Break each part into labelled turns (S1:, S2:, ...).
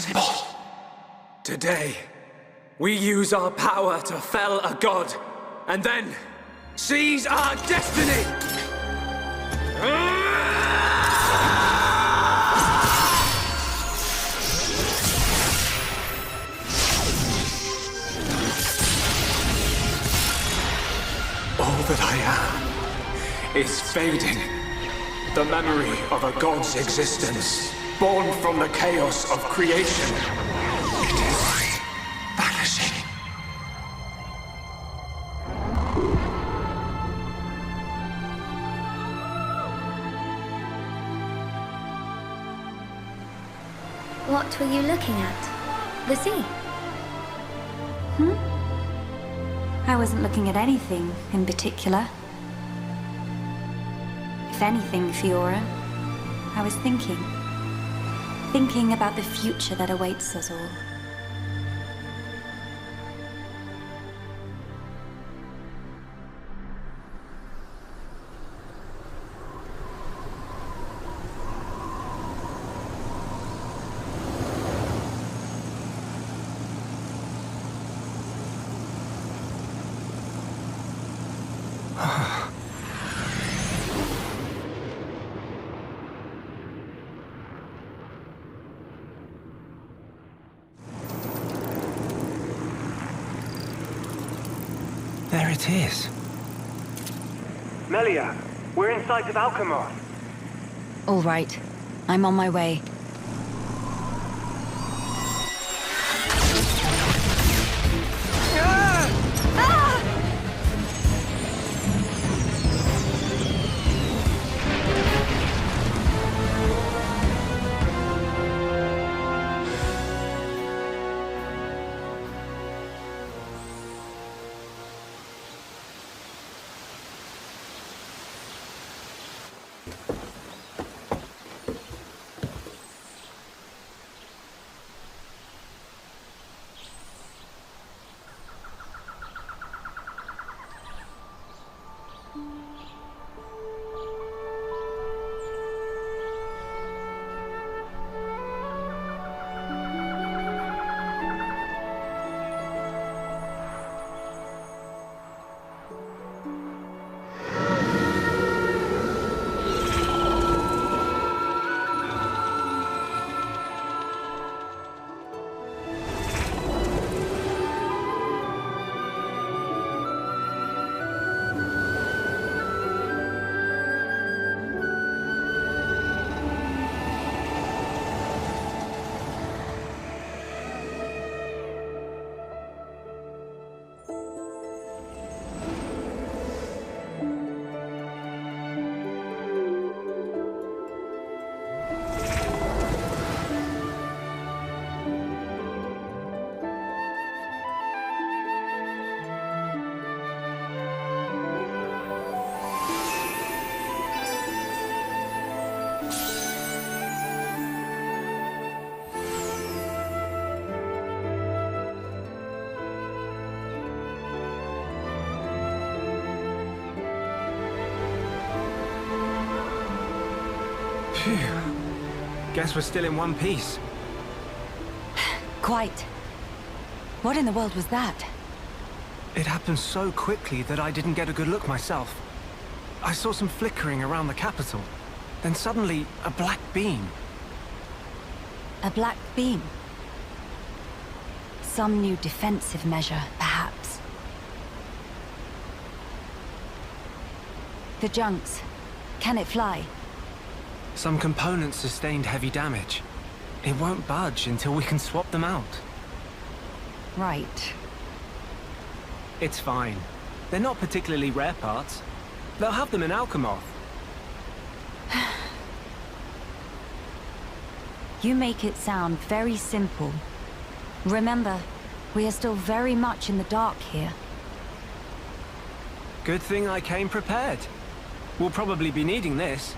S1: symbol. Today, we use our power to fell a god, and then seize our destiny! All that I am is fading. The memory of a god's existence, born from the chaos of creation. It is vanishing.
S2: What were you looking at? The sea?
S3: I wasn't looking at anything in particular. If anything, Fiora, I was thinking. Thinking about the future that awaits us all.
S4: There it is.
S5: Melia, we're in sight of Alchemoth.
S3: All right, I'm on my way.
S4: Phew. Guess we're still in one piece.
S3: Quite. What in the world was that?
S4: It happened so quickly that I didn't get a good look myself. I saw some flickering around the capital. Then suddenly, a black beam.
S3: A black beam? Some new defensive measure, perhaps. The junks. Can it fly?
S4: Some components sustained heavy damage. It won't budge until we can swap them out.
S3: Right.
S4: It's fine. They're not particularly rare parts. They'll have them in Alchemoth.
S3: You make it sound very simple. Remember, we are still very much in the dark here.
S4: Good thing I came prepared. We'll probably be needing this.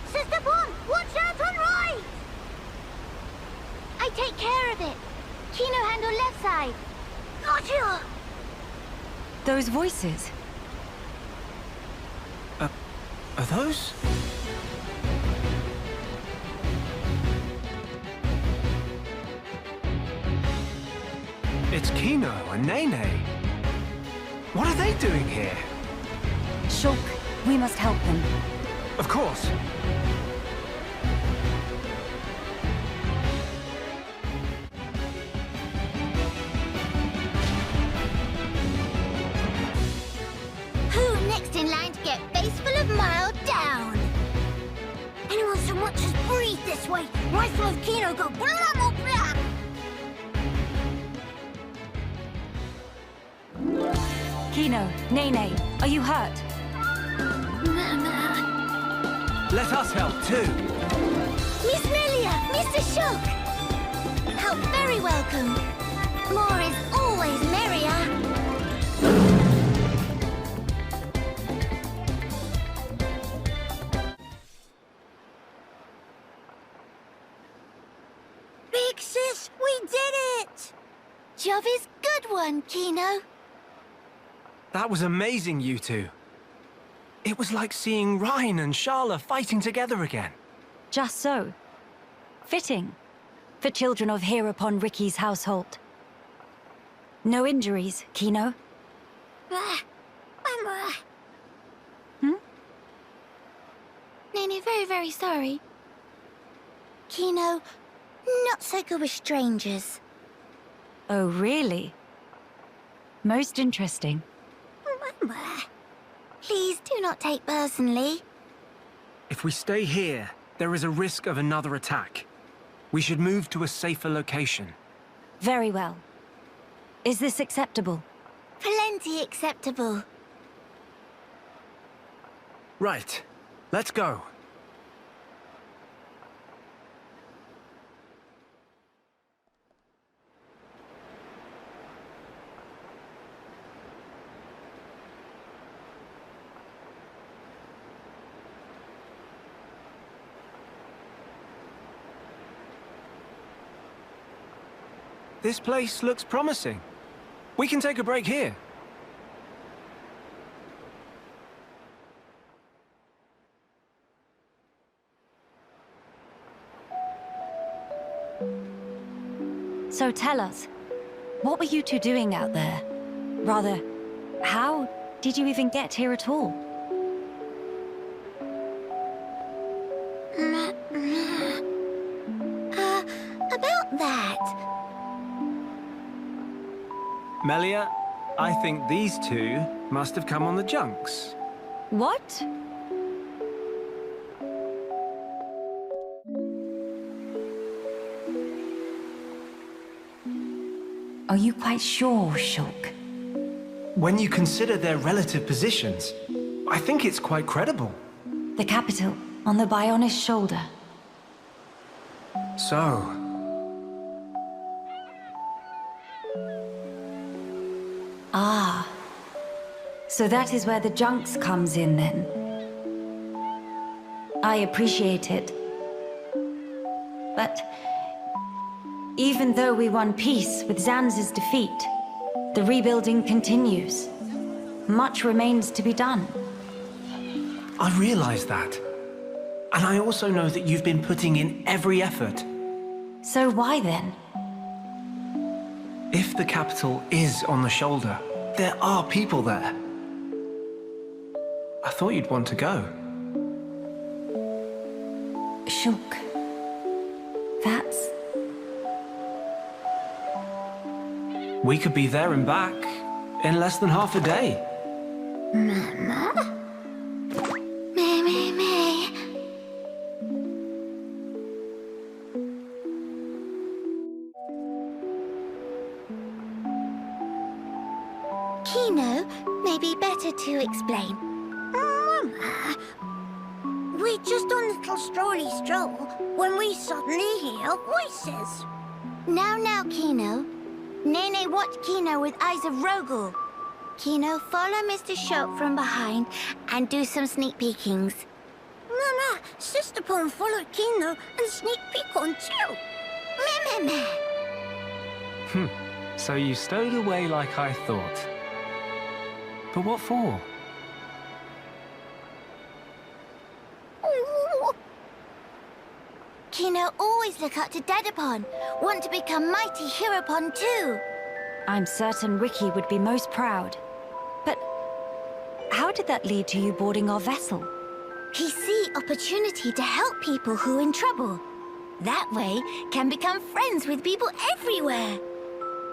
S6: Sister Bon, watch out on right! I take care of it. Kino handle left side. Gotcha!
S3: Those voices.
S4: Are those? Kino and Nene. What are they doing here?
S3: Shulk, we must help them.
S4: Of course.
S6: Who next in line to get face full of mild down? Anyone so much as breathe this way, rifle of Kino go blah blah blah.
S3: Kino, Nene, are you hurt?
S4: Let us help too.
S6: Miss Melia, Mr. Shulk! How very welcome. More is always merrier. Big sis, we did it! Job is good one, Kino.
S4: That was amazing, you two. It was like seeing Rhine and Sharla fighting together again.
S3: Just so. Fitting. For children of here upon Ricky's household. No injuries, Kino?
S6: Nene, very, very sorry. Kino, not so good with strangers.
S3: Oh, really? Most interesting.
S6: Please do not take personally.
S4: If we stay here, there is a risk of another attack. We should move to a safer location.
S3: Very well. Is this acceptable?
S6: Plenty acceptable.
S4: Right. Let's go. This place looks promising. We can take a break here.
S3: So tell us, what were you two doing out there? Rather, how did you even get here at all?
S6: About that.
S4: Melia, I think these two must have come on the junks.
S3: What? Are you quite sure, Shulk?
S4: When you consider their relative positions, I think it's quite credible.
S3: The capital, on the Bionis shoulder.
S4: So,
S3: Ah. So that is where the junks comes in, then. I appreciate it. But even though we won peace with Zanz's defeat, the rebuilding continues. Much remains to be done.
S4: I realize that. And I also know that you've been putting in every effort.
S3: So why then?
S4: If the capital is on the shoulder, there are people there. I thought you'd want to go.
S3: Shulk. That's...
S4: We could be there and back in less than half a day.
S6: Mama? Me. Kino, may be better to explain. Mama, we're just on a little strolly stroll when we suddenly hear voices. Now, Kino. Nene watch Kino with eyes of Rogel. Kino, follow Mr. Shulk from behind and do some sneak peekings. Mama, Sister Pon follow Kino and sneak peek on too. Me.
S4: So you stowed away like I thought. But what for?
S6: Kino always look up to Dadapon. Want to become mighty Heropon too.
S3: I'm certain Ricky would be most proud. But how did that lead to you boarding our vessel?
S6: He see opportunity to help people who in trouble. That way, can become friends with people everywhere.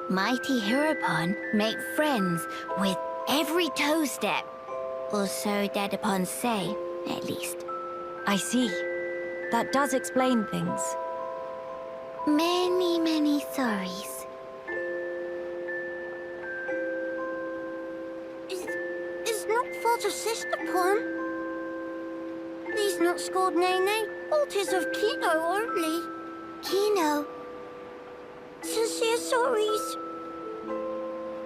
S6: Mighty Heropon make friends with every toe step. Or so Dadapon say, at least.
S3: I see. That does explain things.
S6: Many, many sorries. Is not fault of Sister Pon. These not scored Nene. Fault is of Kino only. Kino. Sincere sorries.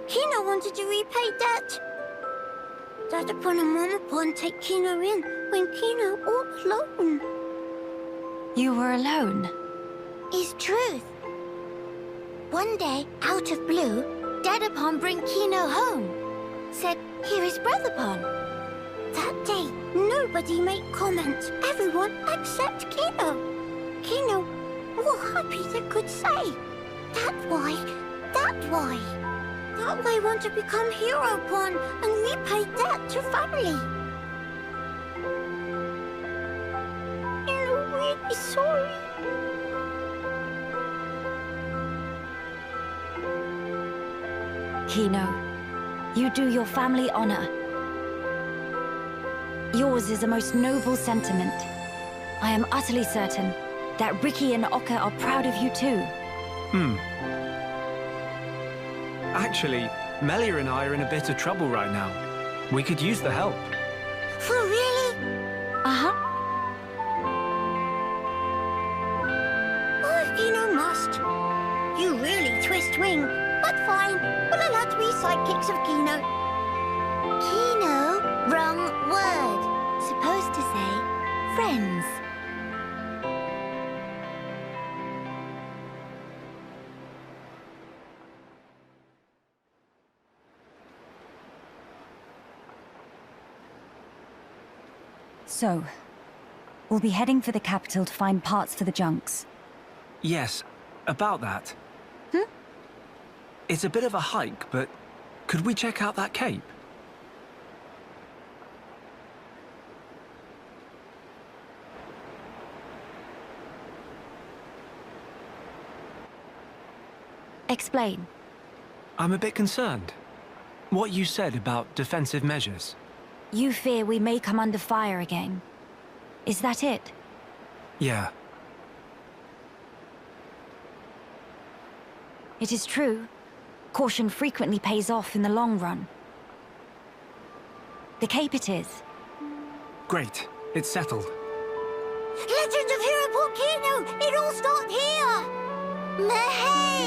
S6: Kino wanted to repay debt. Dadapon and Momapon take Kino in when Kino all alone.
S3: You were alone?
S6: Is truth. One day, out of blue, Dadapon bring Kino home. Said, here is Brotherpon. That day, nobody make comment. Everyone except Kino. Kino more happy than could say. That why. That way want to become Heropon and repay debt to family. I'm really sorry.
S3: Kino, you do your family honor. Yours is a most noble sentiment. I am utterly certain that Ricky and Oka are proud of you too.
S4: Actually, Melia and I are in a bit of trouble right now. We could use the help.
S6: For really?
S3: Uh-huh.
S6: Oh, Kino must. You really twist wing. But fine, we'll allow to be sidekicks of Kino. Kino? Wrong word. Supposed to say friends.
S3: So, we'll be heading for the capital to find parts for the junks.
S4: Yes, about that.
S3: Hmm?
S4: It's a bit of a hike, but could we check out that cape?
S3: Explain.
S4: I'm a bit concerned. What you said about defensive measures.
S3: You fear we may come under fire again. Is that it?
S4: Yeah.
S3: It is true. Caution frequently pays off in the long run. The cape it is.
S4: Great. It's settled.
S6: Legend of Heropon Kino! It all start here! Mahey!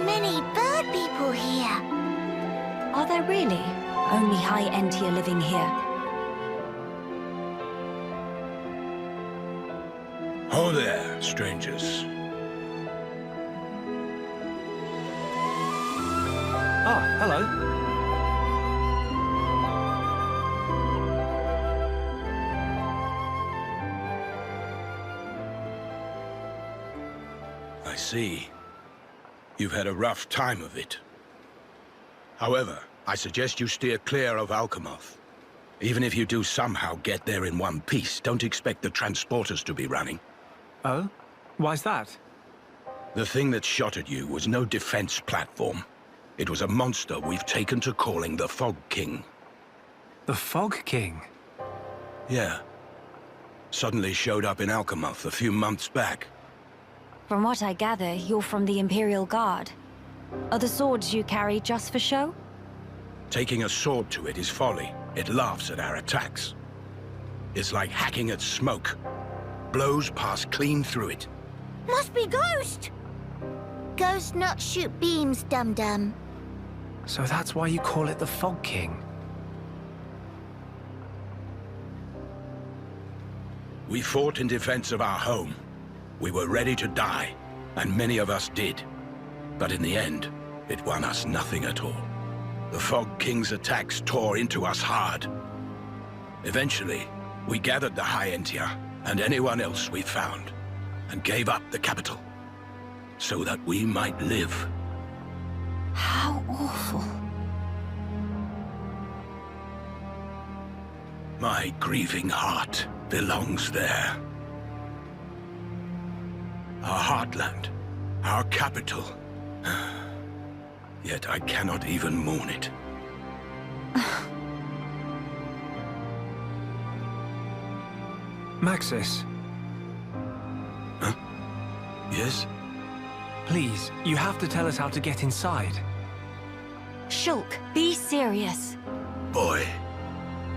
S6: Many bird people here.
S3: Are there really? Only high-end tier living here.
S7: Ho there, strangers.
S4: Ah, hello.
S7: I see. You've had a rough time of it. However, I suggest you steer clear of Alchemoth. Even if you do somehow get there in one piece, don't expect the transporters to be running.
S4: Oh? Why's that?
S7: The thing that shot at you was no defense platform. It was a monster we've taken to calling the Fog King.
S4: The Fog King?
S7: Yeah. Suddenly showed up in Alchemoth a few months back.
S3: From what I gather, you're from the Imperial Guard. Are the swords you carry just for show?
S7: Taking a sword to it is folly. It laughs at our attacks. It's like hacking at smoke. Blows pass clean through it.
S6: Must be Ghost! Ghost not shoot beams, dum-dum.
S4: So that's why you call it the Fog King?
S7: We fought in defense of our home. We were ready to die, and many of us did. But in the end, it won us nothing at all. The Fog King's attacks tore into us hard. Eventually, we gathered the High Entia and anyone else we found, and gave up the capital, so that we might live.
S3: How awful.
S7: My grieving heart belongs there. Our heartland, our capital. Yet I cannot even mourn it.
S4: Maxis,
S7: Huh? Yes?
S4: please, you have to tell us how to get inside.
S3: Shulk, be serious.
S7: Boy,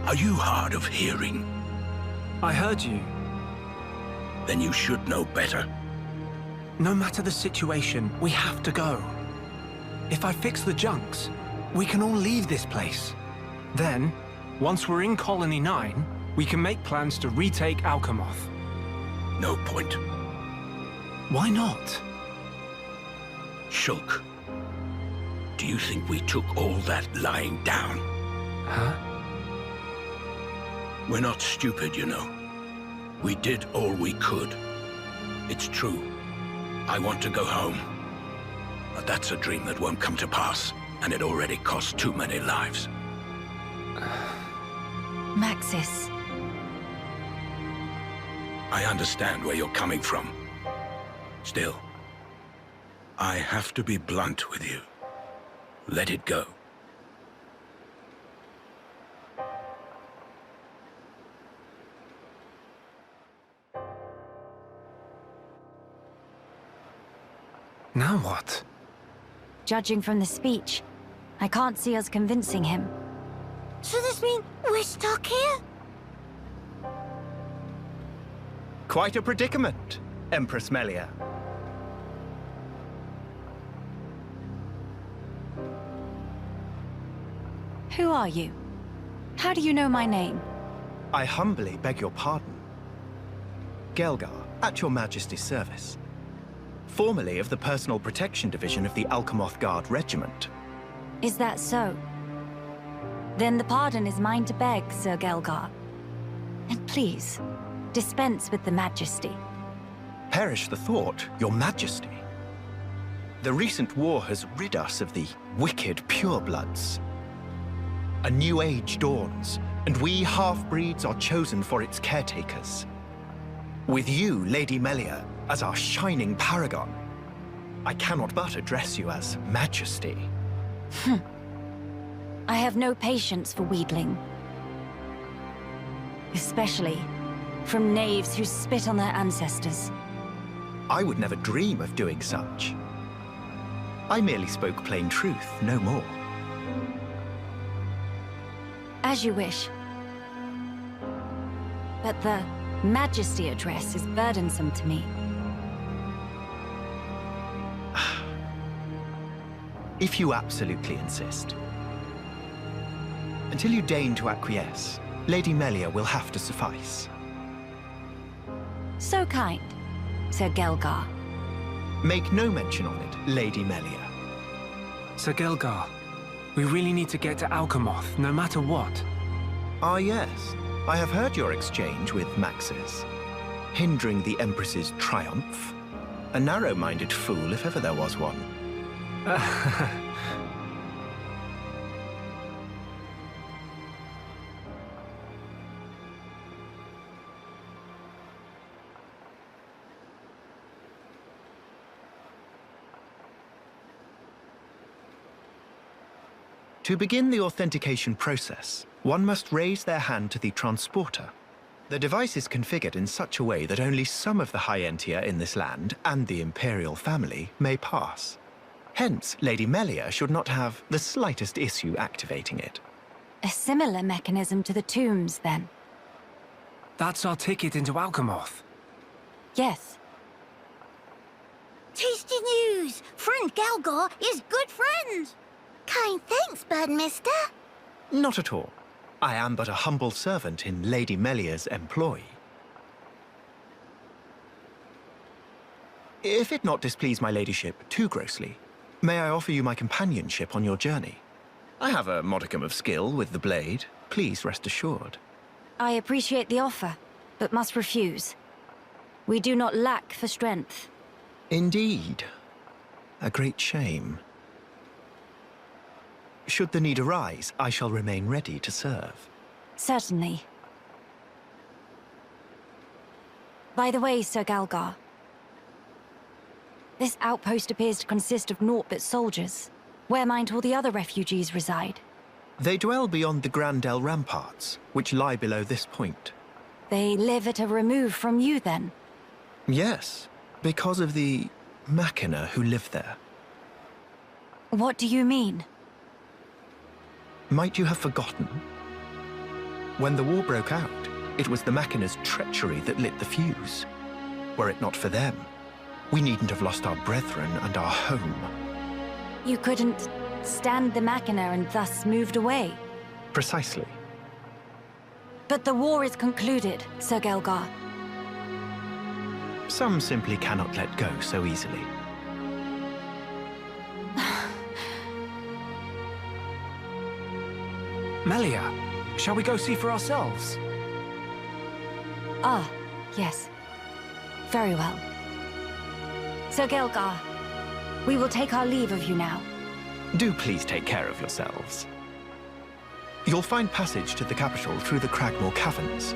S7: are you hard of hearing?
S4: I heard you.
S7: Then you should know better.
S4: No matter the situation, we have to go. If I fix the junks, we can all leave this place. Then, once we're in Colony 9, we can make plans to retake Alchemoth.
S7: No point.
S4: Why not?
S7: Shulk, do you think we took all that lying down?
S4: Huh?
S7: We're not stupid, you know. We did all we could. It's true. I want to go home. But that's a dream that won't come to pass, and it already cost too many lives.
S3: Maxis.
S7: I understand where you're coming from. Still, I have to be blunt with you. Let it go.
S4: Now what?
S3: Judging from the speech, I can't see us convincing him.
S6: So this means we're stuck here?
S8: Quite a predicament, Empress Melia.
S3: Who are you? How do you know my name?
S8: I humbly beg your pardon. Gelgar, at your Majesty's service. Formerly of the Personal Protection Division of the Alchemoth Guard Regiment.
S3: Is that so? Then the pardon is mine to beg, Sir Gelgar. And please, dispense with the Majesty.
S8: Perish the thought, your Majesty. The recent war has rid us of the wicked purebloods. A new age dawns, and we half-breeds are chosen for its caretakers. With you, Lady Melia, as our shining paragon, I cannot but address you as Majesty.
S3: I have no patience for wheedling. Especially from knaves who spit on their ancestors.
S8: I would never dream of doing such. I merely spoke plain truth, no more.
S3: As you wish. But the Majesty address is burdensome to me.
S8: If you absolutely insist. Until you deign to acquiesce, Lady Melia will have to suffice.
S3: So kind, Sir Gelgar.
S8: Make no mention of it, Lady Melia.
S4: Sir Gelgar, we really need to get to Alchemoth, no matter what.
S8: Ah yes, I have heard your exchange with Maxis. Hindering the Empress's triumph. A narrow-minded fool, if ever there was one. To begin the authentication process, one must raise their hand to the transporter. The device is configured in such a way that only some of the High Entia in this land and the Imperial family may pass. Hence, Lady Melia should not have the slightest issue activating it.
S3: A similar mechanism to the tombs, then.
S4: That's our ticket into Alchemoth.
S3: Yes.
S6: Tasty news! Friend Gelgar is good friends! Kind thanks, Birdmister.
S8: Not at all. I am but a humble servant in Lady Melia's employ. If it not displease my ladyship too grossly, May I offer you my companionship on your journey? I have a modicum of skill with the blade. Please rest assured.
S3: I appreciate the offer, but must refuse. We do not lack for strength.
S8: Indeed. A great shame. Should the need arise, I shall remain ready to serve.
S3: Certainly. By the way, Sir Galgar, this outpost appears to consist of naught but soldiers. Where might all the other refugees reside?
S8: They dwell beyond the Grandel ramparts, which lie below this point.
S3: They live at a remove from you, then?
S8: Yes, because of the Machina who live there.
S3: What do you mean?
S8: Might you have forgotten? When the war broke out, it was the Machina's treachery that lit the fuse. Were it not for them, we needn't have lost our brethren and our home.
S3: You couldn't stand the Machina and thus moved away?
S8: Precisely.
S3: But the war is concluded, Sir Gelgar.
S8: Some simply cannot let go so easily.
S4: Melia, shall we go see for ourselves?
S3: Ah, yes. Very well. Sir Gelgar, we will take our leave of you now.
S8: Do please take care of yourselves. You'll find passage to the capital through the Cragmore Caverns.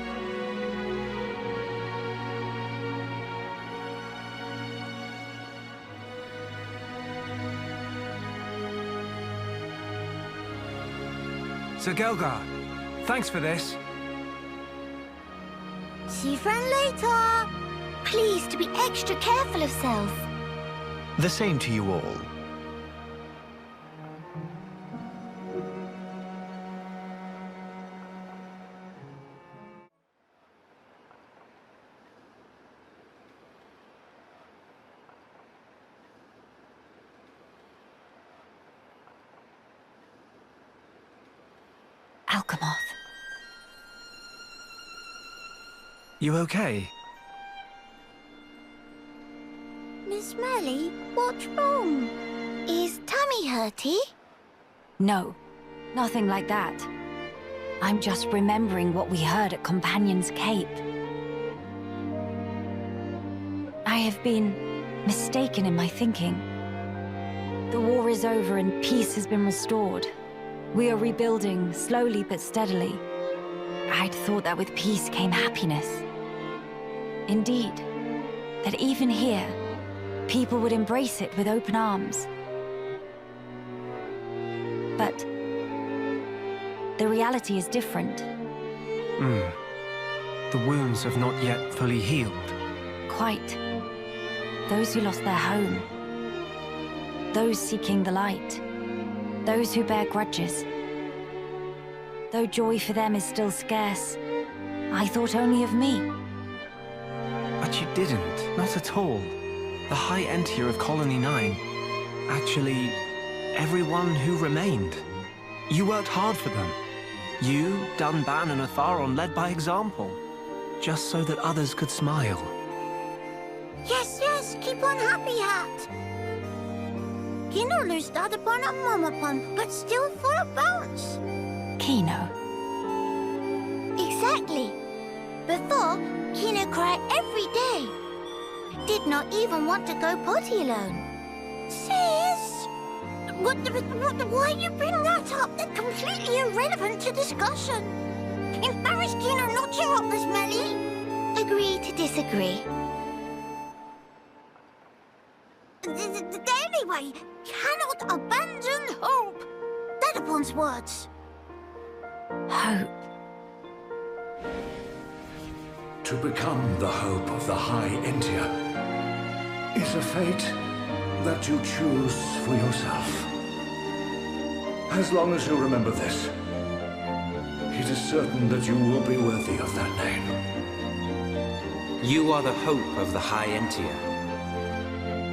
S4: Sir Gelgar, thanks for this.
S6: See you friend later. Please to be extra careful of self.
S8: The same to you all.
S3: Alchemoth.
S4: You okay?
S6: Miss Melly, what's wrong? Is tummy hurty?
S3: No, nothing like that. I'm just remembering what we heard at Companion's Cape. I have been mistaken in my thinking. The war is over and peace has been restored. We are rebuilding, slowly but steadily. I'd thought that with peace came happiness. Indeed, that even here, people would embrace it with open arms. But the reality is different.
S4: The wounds have not yet fully healed.
S3: Quite. Those who lost their home. Those seeking the light. Those who bear grudges. Though joy for them is still scarce, I thought only of me.
S4: But you didn't, not at all. The High Entier of Colony 9. Actually, everyone who remained. You worked hard for them. You, Dunban, and Atharon led by example. Just so that others could smile.
S6: Yes, yes, keep on happy hat. Kino lustad upon a momopon, but still full of bounce.
S3: Kino.
S6: Exactly. Before, Kino cried every day. Did not even want to go potty alone. Sis! Why you bring that up? They're completely irrelevant to discussion. Embarrass Kino not cheer up, Miss Melly. Agree to disagree. Anyway, cannot abandon hope. Dedapon's words.
S3: Hope.
S9: To become the hope of the High Entier is a fate that you choose for yourself. As long as you remember this, it is certain that you will be worthy of that name.
S10: You are the hope of the High Entier.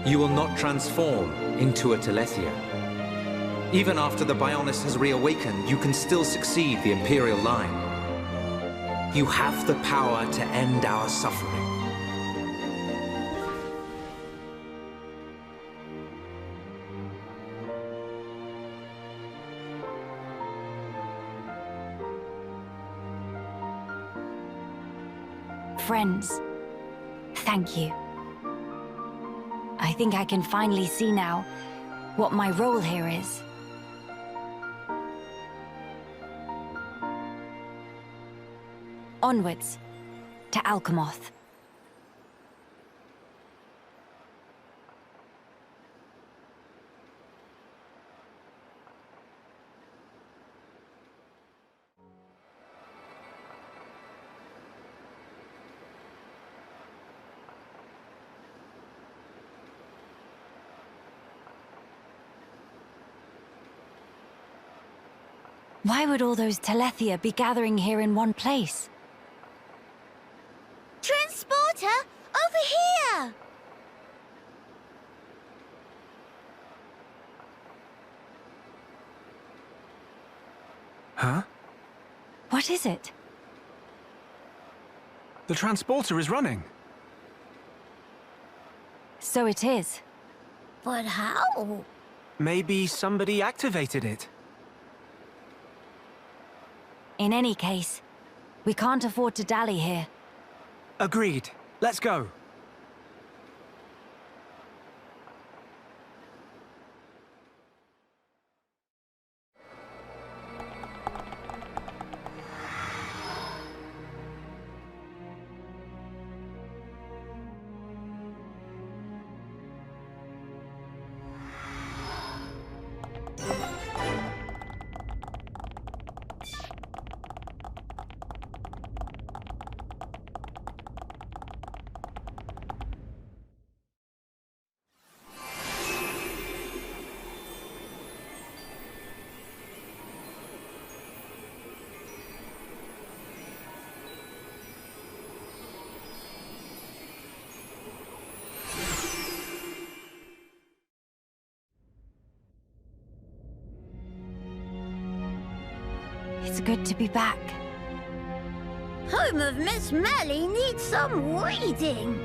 S10: You will not transform into a Telethia. Even after the Bionis has reawakened, you can still succeed the Imperial line. You have the power to end our suffering.
S3: friends. Thank you. I think I can finally see now what my role here is. Onwards, to Alchemoth. Why would all those Telethia be gathering here in one place?
S6: Transporter, over here!
S4: Huh?
S3: What is it?
S4: The transporter is running.
S3: So it is.
S6: But how?
S4: Maybe somebody activated it.
S3: In any case, we can't afford to dally here.
S4: Agreed. Let's go.
S3: It's good to be back.
S6: Home of Miss Melly needs some weeding.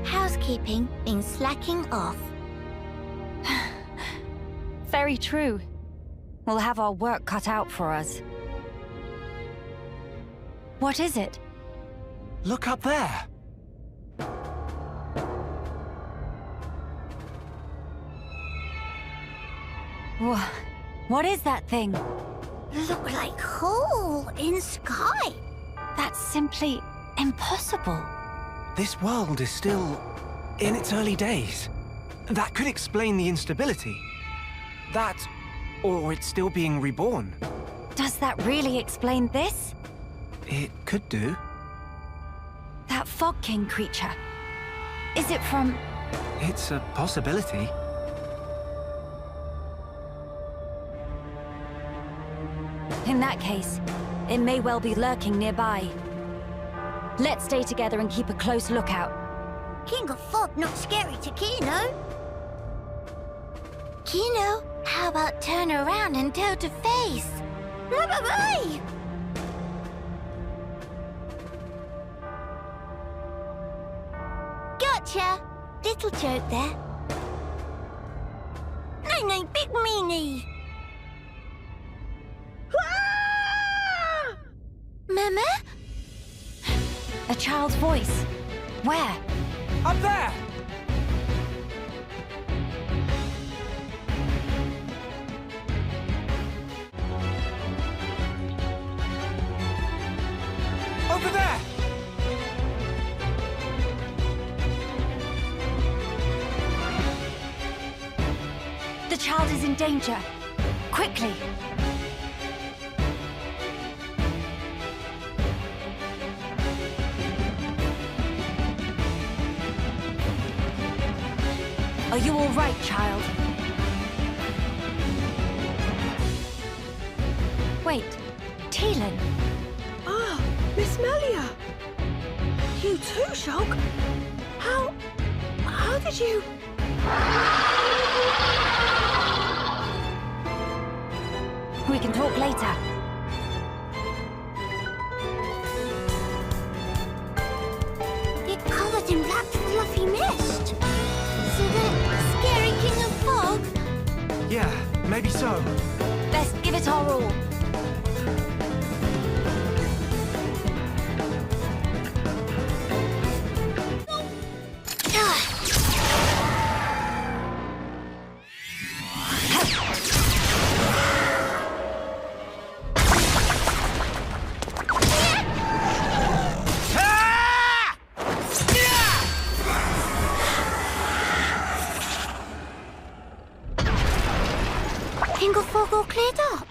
S6: Housekeeping been slacking off.
S3: Very true. We'll have our work cut out for us. What is it?
S4: Look up there.
S3: What is that thing?
S6: Look like hole in sky.
S3: That's simply impossible.
S4: This world is still in its early days. That could explain the instability. That, or it's still being reborn.
S3: Does that really explain this?
S4: It could do.
S3: That Fog King creature. Is it from...
S4: It's a possibility.
S3: In that case, it may well be lurking nearby. Let's stay together and keep a close lookout.
S6: King of Fog not scary to Kino. Kino, how about turn around and toe to face? Bye-bye! Gotcha! Little joke there. No, big meanie! Mama?
S3: A child's voice. Where?
S4: Up there! Over there!
S3: The child is in danger. Quickly! Are you all right, child? Wait, Teelan.
S11: Ah, Miss Melia! You too, Shulk? How did you...
S3: We can talk later.
S6: You're covered in black fluffy mist. So the scary King of Fog?
S4: Yeah, maybe so.
S3: Let's give it our all.
S6: fog all cleared up?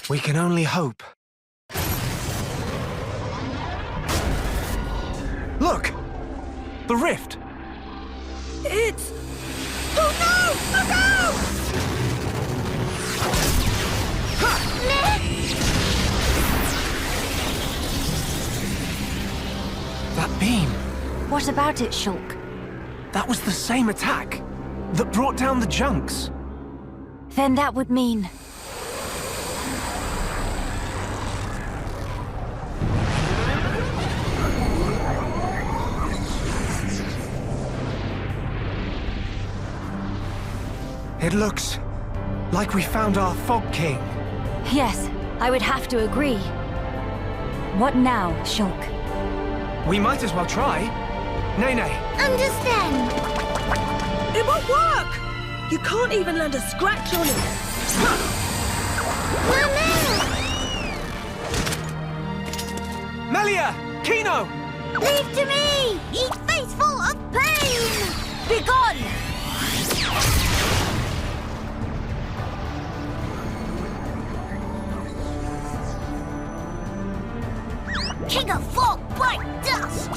S4: We can only hope. Look! The rift!
S11: It's... Oh no! Look out!
S4: That beam!
S3: What about it, Shulk?
S4: That was the same attack that brought down the junks.
S3: Then that would mean...
S4: It looks like we found our Fog King.
S3: Yes, I would have to agree. What now, Shulk?
S4: We might as well try. Nene.
S6: Understand.
S11: It won't work! You can't even land a scratch on it.
S6: Mama!
S4: Melia! Kino!
S6: Leave to me! Eat face full of pain! Begone! King of fog, bright dust!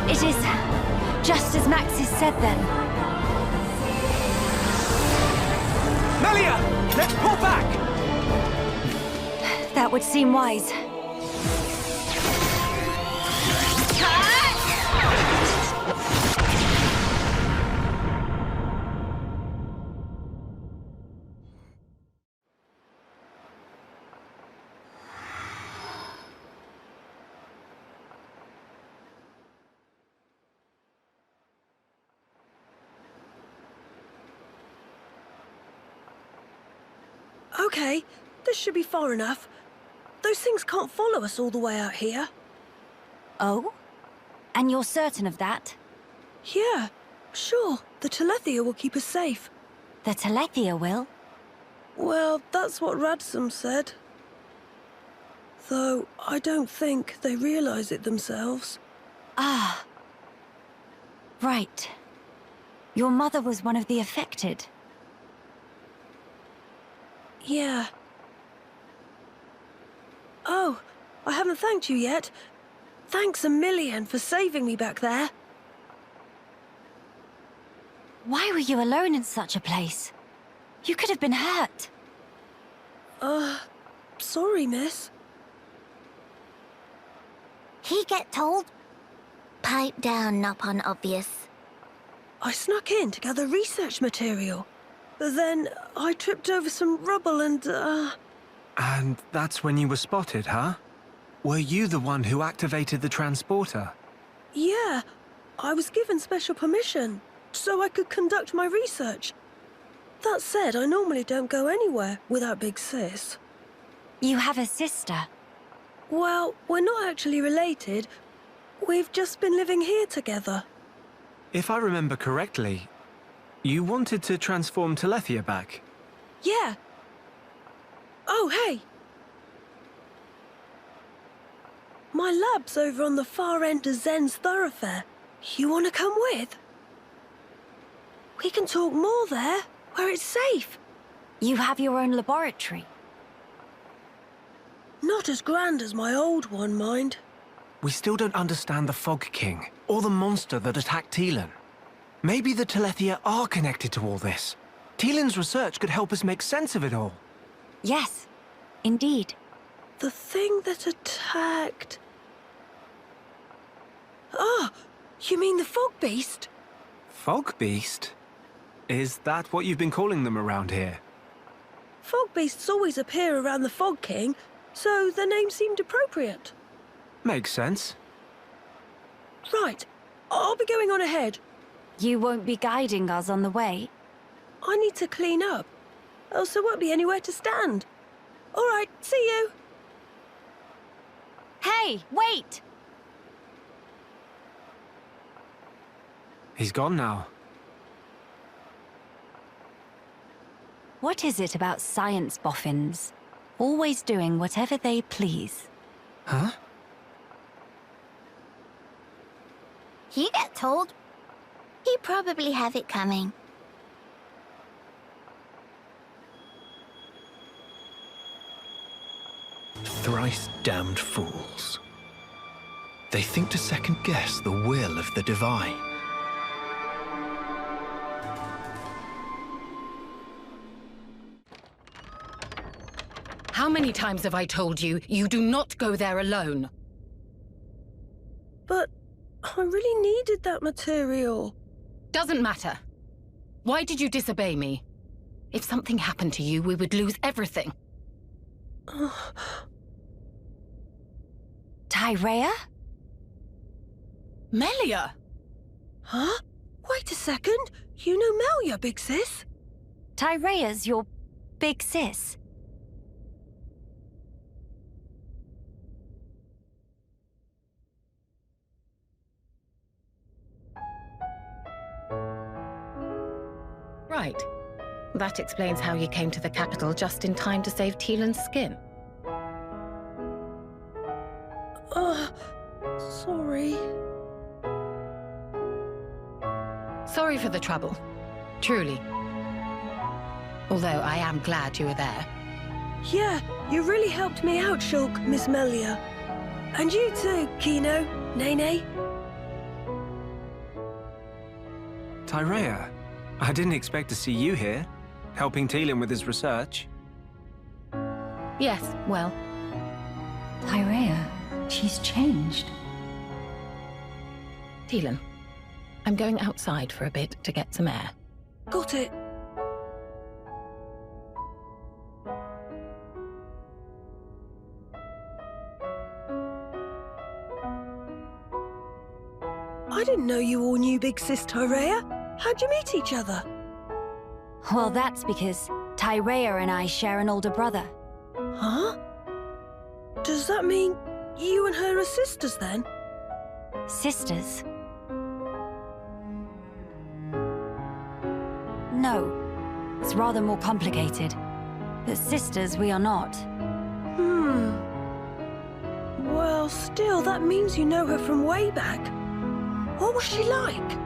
S3: It is just as Maxis said then.
S4: Melia! Let's pull back!
S3: That would seem wise.
S11: Okay, this should be far enough. Those things can't follow us all the way out here.
S3: Oh? And you're certain of that?
S11: Yeah, sure. The Telethia will keep us safe.
S3: The Telethia will?
S11: Well, that's what Radsum said. Though, I don't think they realize it themselves.
S3: Ah. Right. Your mother was one of the affected.
S11: Yeah. Oh, I haven't thanked you yet. Thanks a million for saving me back there.
S3: Why were you alone in such a place? You could have been hurt.
S11: Sorry, miss.
S6: He get told? Pipe down, not unobvious.
S11: I snuck in to gather research material. But then I tripped over some rubble and,
S4: And that's when you were spotted, huh? Were you the one who activated the transporter?
S11: Yeah, I was given special permission, so I could conduct my research. That said, I normally don't go anywhere without Big Sis.
S3: You have a sister?
S11: Well, we're not actually related. We've just been living here together.
S4: If I remember correctly, you wanted to transform Telethia back?
S11: Yeah. Oh, hey! My lab's over on the far end of Zen's thoroughfare. You want to come with? We can talk more there, where it's safe.
S3: You have your own laboratory?
S11: Not as grand as my old one, mind.
S4: We still don't understand the Fog King, or the monster that attacked Teelan. Maybe the Telethia are connected to all this. Teelan's research could help us make sense of it all.
S3: Yes, indeed.
S11: The thing that attacked... Ah, you mean the Fog Beast?
S4: Fog Beast? Is that what you've been calling them around here?
S11: Fog Beasts always appear around the Fog King, so the name seemed appropriate.
S4: Makes sense.
S11: Right, I'll be going on ahead.
S3: You won't be guiding us on the way?
S11: I need to clean up, else there won't be anywhere to stand. All right, see you.
S3: Hey, wait!
S4: He's gone now.
S3: What is it about science boffins? Always doing whatever they please.
S4: Huh?
S6: He get told. He probably have it coming.
S8: Thrice damned fools. They think to second-guess the will of the divine.
S12: How many times have I told you, you do not go there alone?
S11: But I really needed that material.
S12: Doesn't matter. Why did you disobey me? If something happened to you, we would lose everything.
S3: Tyrea?
S12: Melia!
S11: Huh? Wait a second. You know Melia, big sis?
S3: Tyrea's your big sis?
S12: Right. That explains how you came to the capital just in time to save Tielan's skin.
S11: Sorry.
S12: Sorry for the trouble. Truly. Although I am glad you were there.
S11: Yeah, you really helped me out, Shulk, Miss Melia. And you too, Kino, Nene.
S4: Tyrea, I didn't expect to see you here, helping Tielan with his research.
S12: Yes, well.
S3: Tyrea, she's changed.
S12: Tielan, I'm going outside for a bit to get some air.
S11: Got it. I didn't know you all knew Big Sis Tyrea. How'd you meet each other?
S3: Well, that's because Tyrea and I share an older brother.
S11: Huh? Does that mean you and her are sisters then?
S3: Sisters? No. It's rather more complicated. But sisters we are not.
S11: Well, still, that means you know her from way back. What was she like?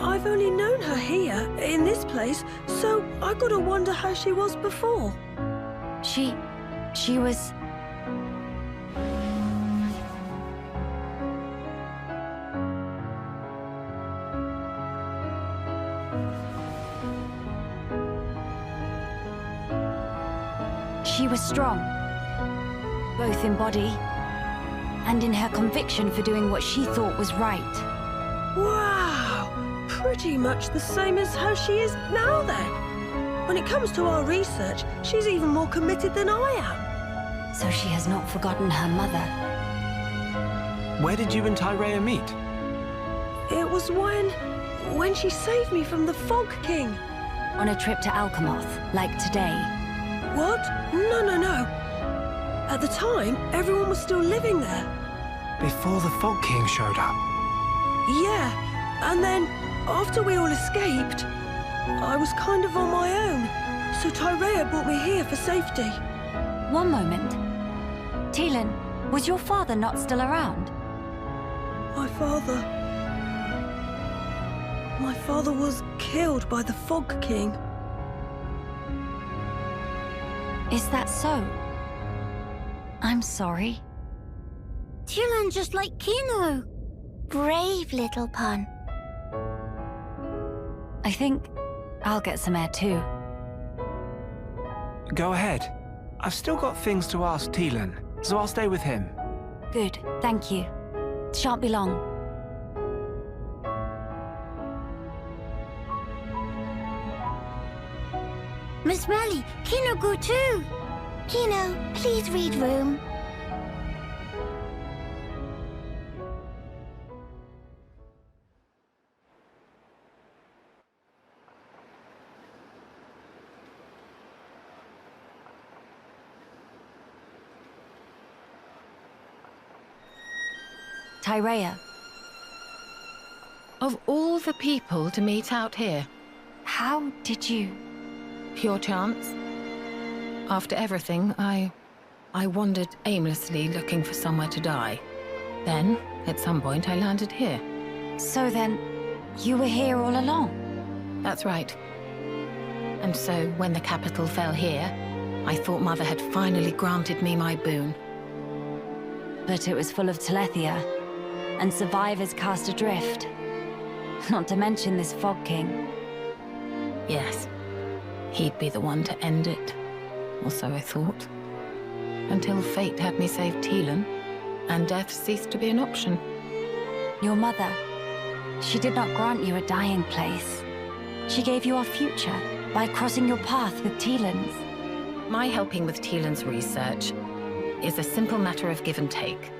S11: I've only known her here, in this place, so I gotta wonder how she was before.
S3: She was... She was strong, both in body and in her conviction for doing what she thought was right.
S11: Wow! Pretty much the same as how she is now, then. When it comes to our research, she's even more committed than I am.
S3: So she has not forgotten her mother.
S4: Where did you and Tyrea meet?
S11: It was when she saved me from the Fog King.
S3: On a trip to Alchemoth, like today.
S11: What? No. At the time, everyone was still living there.
S4: Before the Fog King showed up?
S11: Yeah, and then, after we all escaped, I was kind of on my own. So Tyrea brought me here for safety.
S3: One moment. Tielan, was your father not still around?
S11: My father was killed by the Fog King.
S3: Is that so? I'm sorry.
S6: Tielan just like Kino. Brave little pun.
S3: I think I'll get some air too.
S4: Go ahead. I've still got things to ask Tielan, so I'll stay with him.
S3: Good, thank you. Shan't be long.
S6: Miss Melly, Kino go too. Kino, please read room.
S3: Tyrea.
S12: Of all the people to meet out here,
S3: How did you...
S12: pure chance. After everything, I wandered aimlessly looking for somewhere to die. Then, at some point I landed here.
S3: So then, you were here all along?
S12: That's right. And so, when the capital fell here, I thought Mother had finally granted me my boon.
S3: But it was full of Telethia, and survivors cast adrift. Not to mention this Fog King.
S12: Yes. He'd be the one to end it. Or so I thought. Until fate had me save Teelan, and death ceased to be an option.
S3: Your mother, she did not grant you a dying place. She gave you our future by crossing your path with Teelan's.
S12: My helping with Teelan's research is a simple matter of give and take.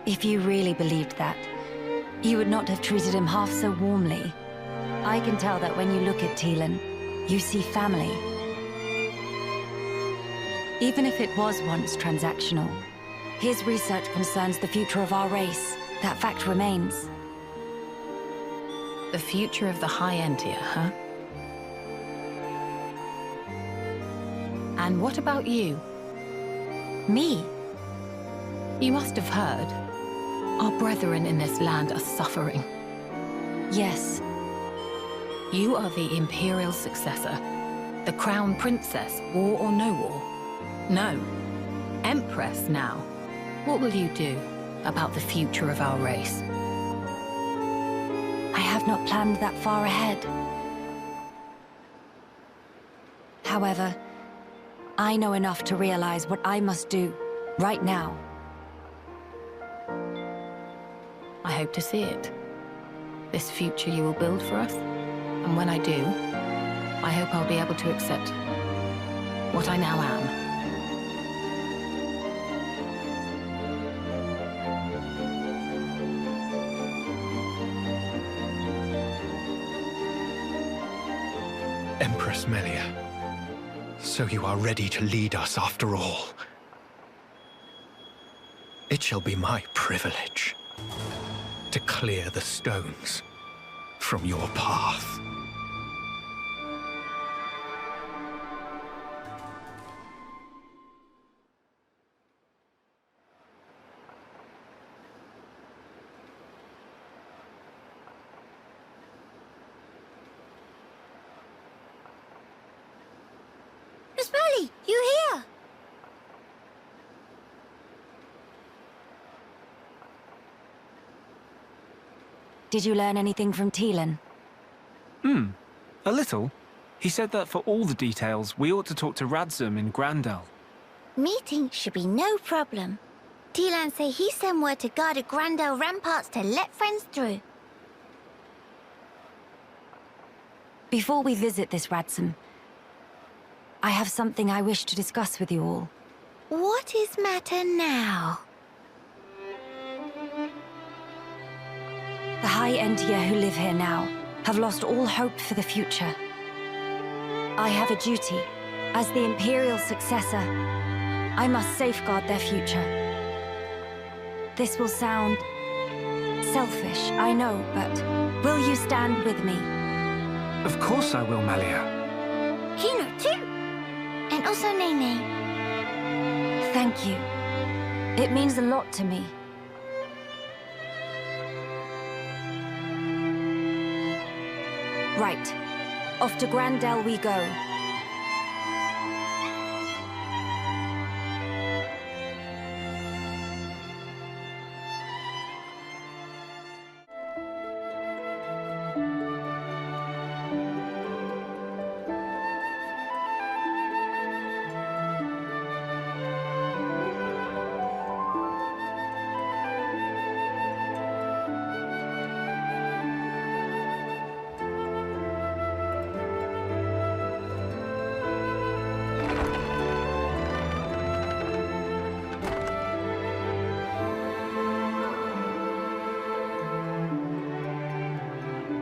S3: If you really believed that, you would not have treated him half so warmly. I can tell that when you look at Teelan, you see family. Even if it was once transactional, his research concerns the future of our race. That fact remains.
S12: The future of the High Entia, huh? And what about you?
S3: Me?
S12: You must have heard. Our brethren in this land are suffering.
S3: Yes.
S12: You are the Imperial successor. The Crown Princess, war or no war. No. Empress now. What will you do about the future of our race?
S3: I have not planned that far ahead. However, I know enough to realize what I must do, right now.
S12: I hope to see it. This future you will build for us. And when I do, I hope I'll be able to accept what I now am.
S8: Empress Melia, so you are ready to lead us after all. It shall be my privilege to clear the stones from your path.
S6: Miss Molly, you here?
S3: Did you learn anything from Teelan?
S4: A little. He said that for all the details, we ought to talk to Radzum in Grandel.
S6: Meeting should be no problem. Teelan say he sent word to guard the Grandel ramparts to let friends through.
S3: Before we visit this Radzum, I have something I wish to discuss with you all.
S6: What is matter now?
S3: The High Entia who live here now have lost all hope for the future. I have a duty. As the Imperial successor, I must safeguard their future. This will sound selfish, I know, but will you stand with me?
S4: Of course I will, Melia.
S6: Kino too. And also Nene.
S3: Thank you. It means a lot to me. Right. Off to Grandel we go.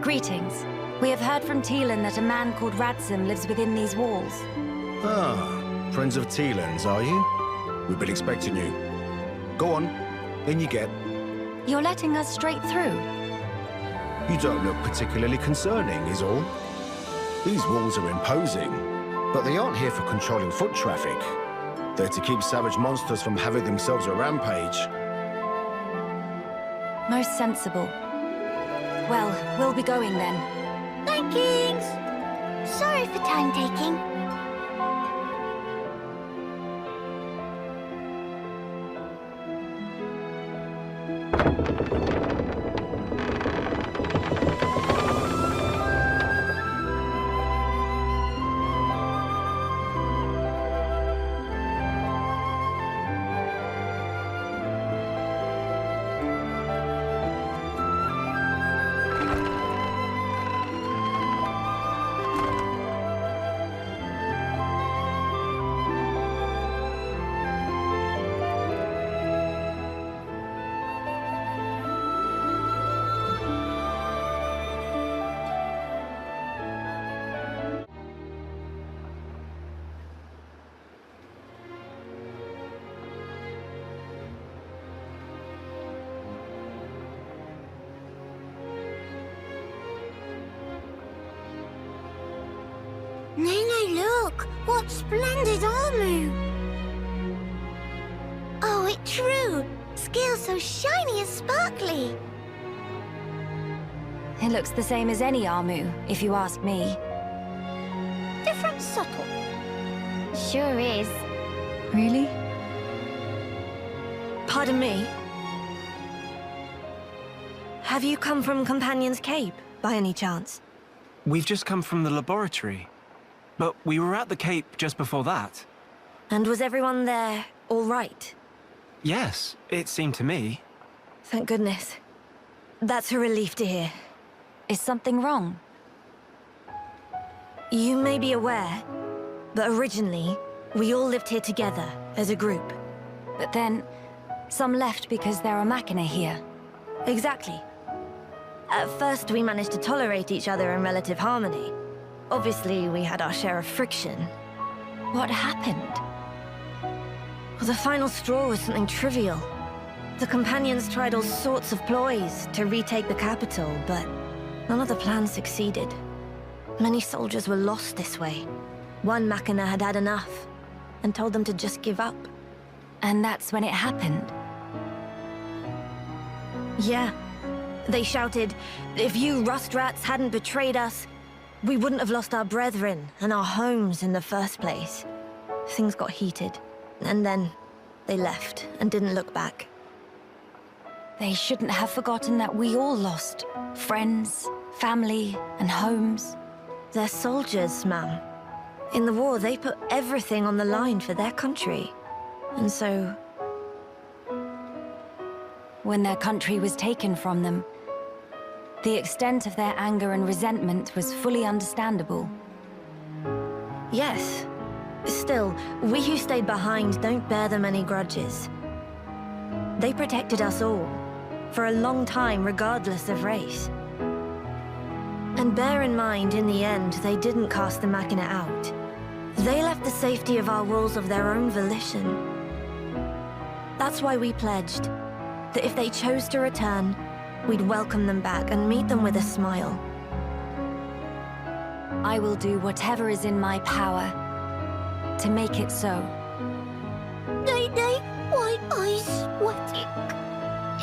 S3: Greetings. We have heard from Teelan that a man called Radzum lives within these walls.
S13: Ah, friends of Teelan's, are you? We've been expecting you. Go on, in you get.
S3: You're letting us straight through.
S13: You don't look particularly concerning, is all. These walls are imposing, but they aren't here for controlling foot traffic. They're to keep savage monsters from having themselves a rampage.
S3: Most sensible. Well, we'll be going then.
S6: Thanks! Sorry for time taking. Nene, look! What splendid armor! Oh, it's true! Scales so shiny and sparkly!
S3: It looks the same as any Armu, if you ask me.
S6: Different subtle. Sure is.
S3: Really?
S11: Pardon me? Have you come from Companion's Cape, by any chance?
S4: We've just come from the laboratory. But we were at the Cape just before that.
S11: And was everyone there all right?
S4: Yes, it seemed to me.
S11: Thank goodness. That's a relief to hear.
S3: Is something wrong?
S11: You may be aware, but originally, we all lived here together, as a group.
S3: But then, some left because there are Machina here.
S11: Exactly. At first, we managed to tolerate each other in relative harmony. Obviously, we had our share of friction.
S3: What happened?
S11: Well, the final straw was something trivial. The Companions tried all sorts of ploys to retake the capital, but none of the plans succeeded. Many soldiers were lost this way. One Machina had had enough, and told them to just give up.
S3: And that's when it happened?
S11: Yeah. They shouted, if you rust rats hadn't betrayed us, we wouldn't have lost our brethren and our homes in the first place. Things got heated, and then they left and didn't look back.
S3: They shouldn't have forgotten that we all lost friends, family, and homes.
S11: They're soldiers, ma'am. In the war, they put everything on the line for their country. And so...
S3: when their country was taken from them, the extent of their anger and resentment was fully understandable.
S11: Yes. Still, we who stayed behind don't bear them any grudges. They protected us all, for a long time regardless of race. And bear in mind, in the end, they didn't cast the Machina out. They left the safety of our walls of their own volition. That's why we pledged that if they chose to return, we'd welcome them back and meet them with a smile.
S3: I will do whatever is in my power to make it so.
S6: Day, white eyes sweating.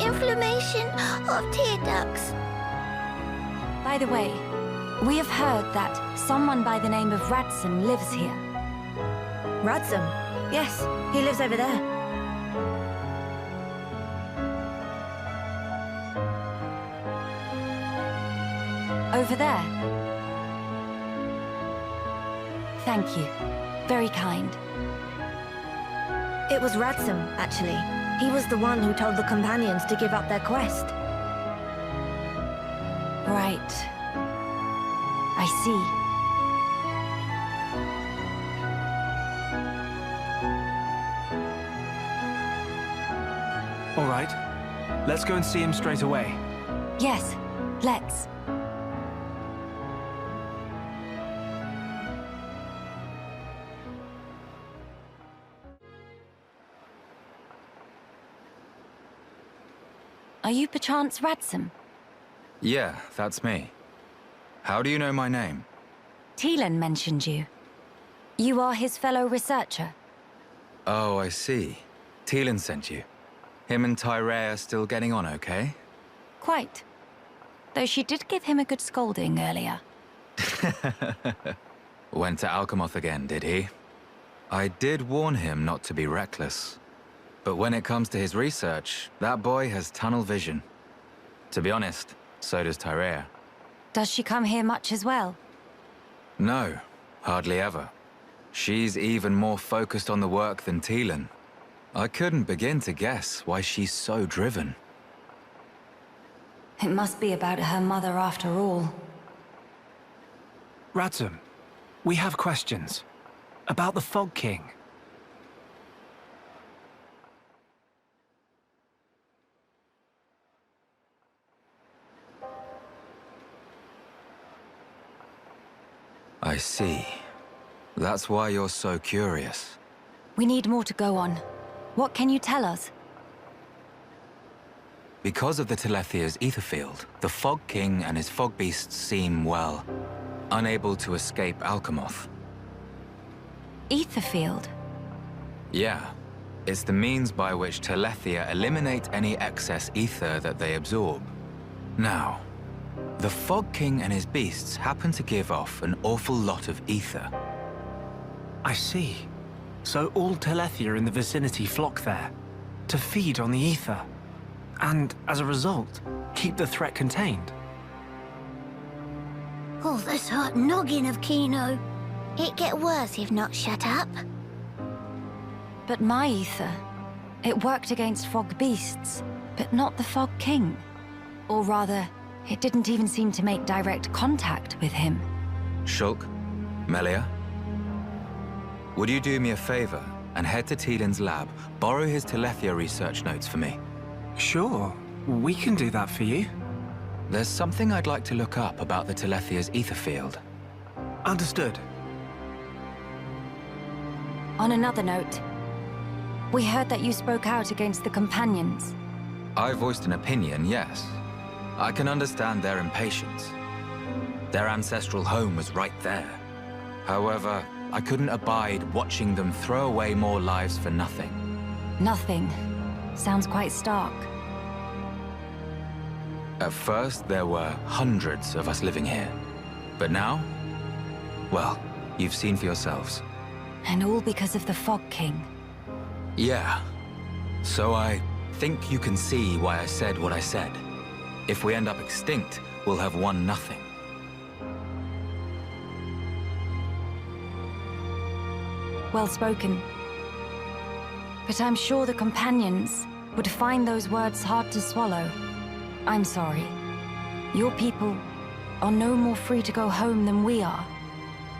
S6: Inflammation of tear ducts.
S3: By the way, we have heard that someone by the name of Radson lives here.
S11: Radson? Yes, he lives over there.
S3: Over there? Thank you. Very kind.
S11: It was Radson, actually. He was the one who told the Companions to give up their quest.
S3: Right. I see.
S4: All right. Let's go and see him straight away.
S3: Yes, let's. Are you perchance Radson?
S14: Yeah, that's me. How do you know my name?
S3: Teelan mentioned you. You are his fellow researcher.
S14: Oh, I see. Teelan sent you. Him and Tyree are still getting on okay?
S3: Quite. Though she did give him a good scolding earlier.
S14: Went to Alchemoth again, did he? I did warn him not to be reckless. But when it comes to his research, that boy has tunnel vision. To be honest, so does Tyrea.
S3: Does she come here much as well?
S14: No, hardly ever. She's even more focused on the work than Teelan. I couldn't begin to guess why she's so driven.
S3: It must be about her mother after all.
S4: Radzum, we have questions. About the Fog King.
S14: I see. That's why you're so curious.
S3: We need more to go on. What can you tell us?
S14: Because of the Telethia's ether field, the Fog King and his fog beasts seem, well, unable to escape Alchemoth.
S3: Ether field?
S14: Yeah. It's the means by which Telethia eliminate any excess ether that they absorb. Now, the Fog King and his beasts happen to give off an awful lot of ether.
S4: I see. So all Telethia in the vicinity flock there, to feed on the ether. And, as a result, keep the threat contained.
S6: Oh, this hot noggin of Kino. It get worse if not shut up.
S3: But my ether, it worked against fog beasts, but not the Fog King. Or rather, it didn't even seem to make direct contact with him.
S14: Shulk, Melia, would you do me a favor and head to Teelan's lab, borrow his Telethia research notes for me?
S4: Sure, we can do that for you.
S14: There's something I'd like to look up about the Telethia's ether field.
S4: Understood.
S3: On another note, we heard that you spoke out against the Companions.
S14: I voiced an opinion, yes. I can understand their impatience. Their ancestral home was right there. However, I couldn't abide watching them throw away more lives for nothing.
S3: Nothing. Sounds quite stark.
S14: At first, there were hundreds of us living here. But now, well, you've seen for yourselves.
S3: And all because of the Fog King.
S14: Yeah. So I think you can see why I said what I said. If we end up extinct, we'll have won nothing.
S3: Well spoken. But I'm sure the Companions would find those words hard to swallow. I'm sorry. Your people are no more free to go home than we are.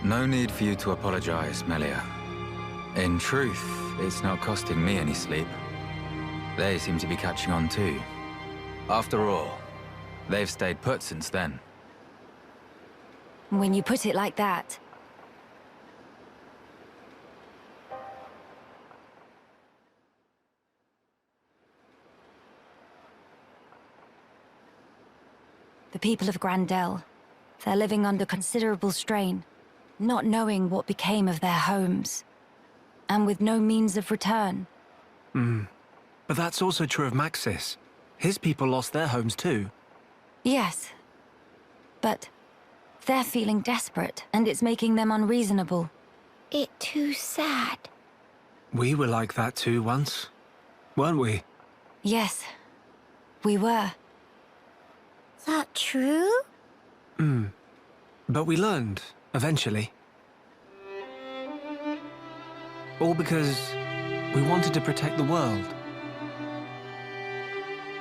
S14: No need for you to apologize, Melia. In truth, it's not costing me any sleep. They seem to be catching on too. After all, they've stayed put since then.
S3: When you put it like that... The people of Grandel, they're living under considerable strain, not knowing what became of their homes, and with no means of return.
S4: But that's also true of Maxis. His people lost their homes too.
S3: Yes, but they're feeling desperate, and it's making them unreasonable.
S6: It too sad.
S4: We were like that too once, weren't we?
S3: Yes, we were.
S6: That true?
S4: But we learned, eventually. All because we wanted to protect the world.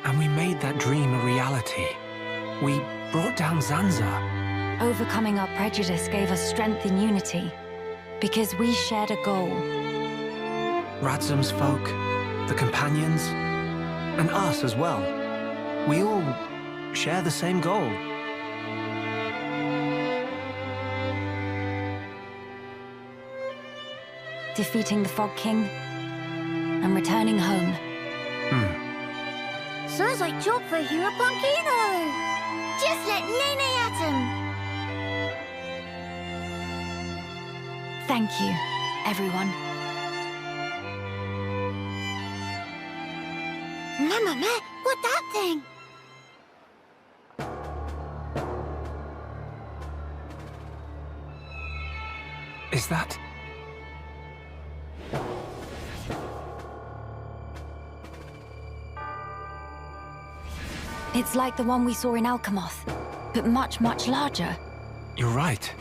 S4: And we made that dream a reality. We brought down Zanza.
S3: Overcoming our prejudice gave us strength in unity, because we shared a goal.
S4: Radzum's folk, the Companions, and us as well. We all share the same goal.
S3: Defeating the Fog King and returning home.
S6: Sounds like job for Hero Punkino. Just let Nene at him.
S3: Thank you, everyone.
S6: Mamma, what that thing?
S4: Is that...
S3: It's like the one we saw in Alcamoth, but much, much larger.
S4: You're right.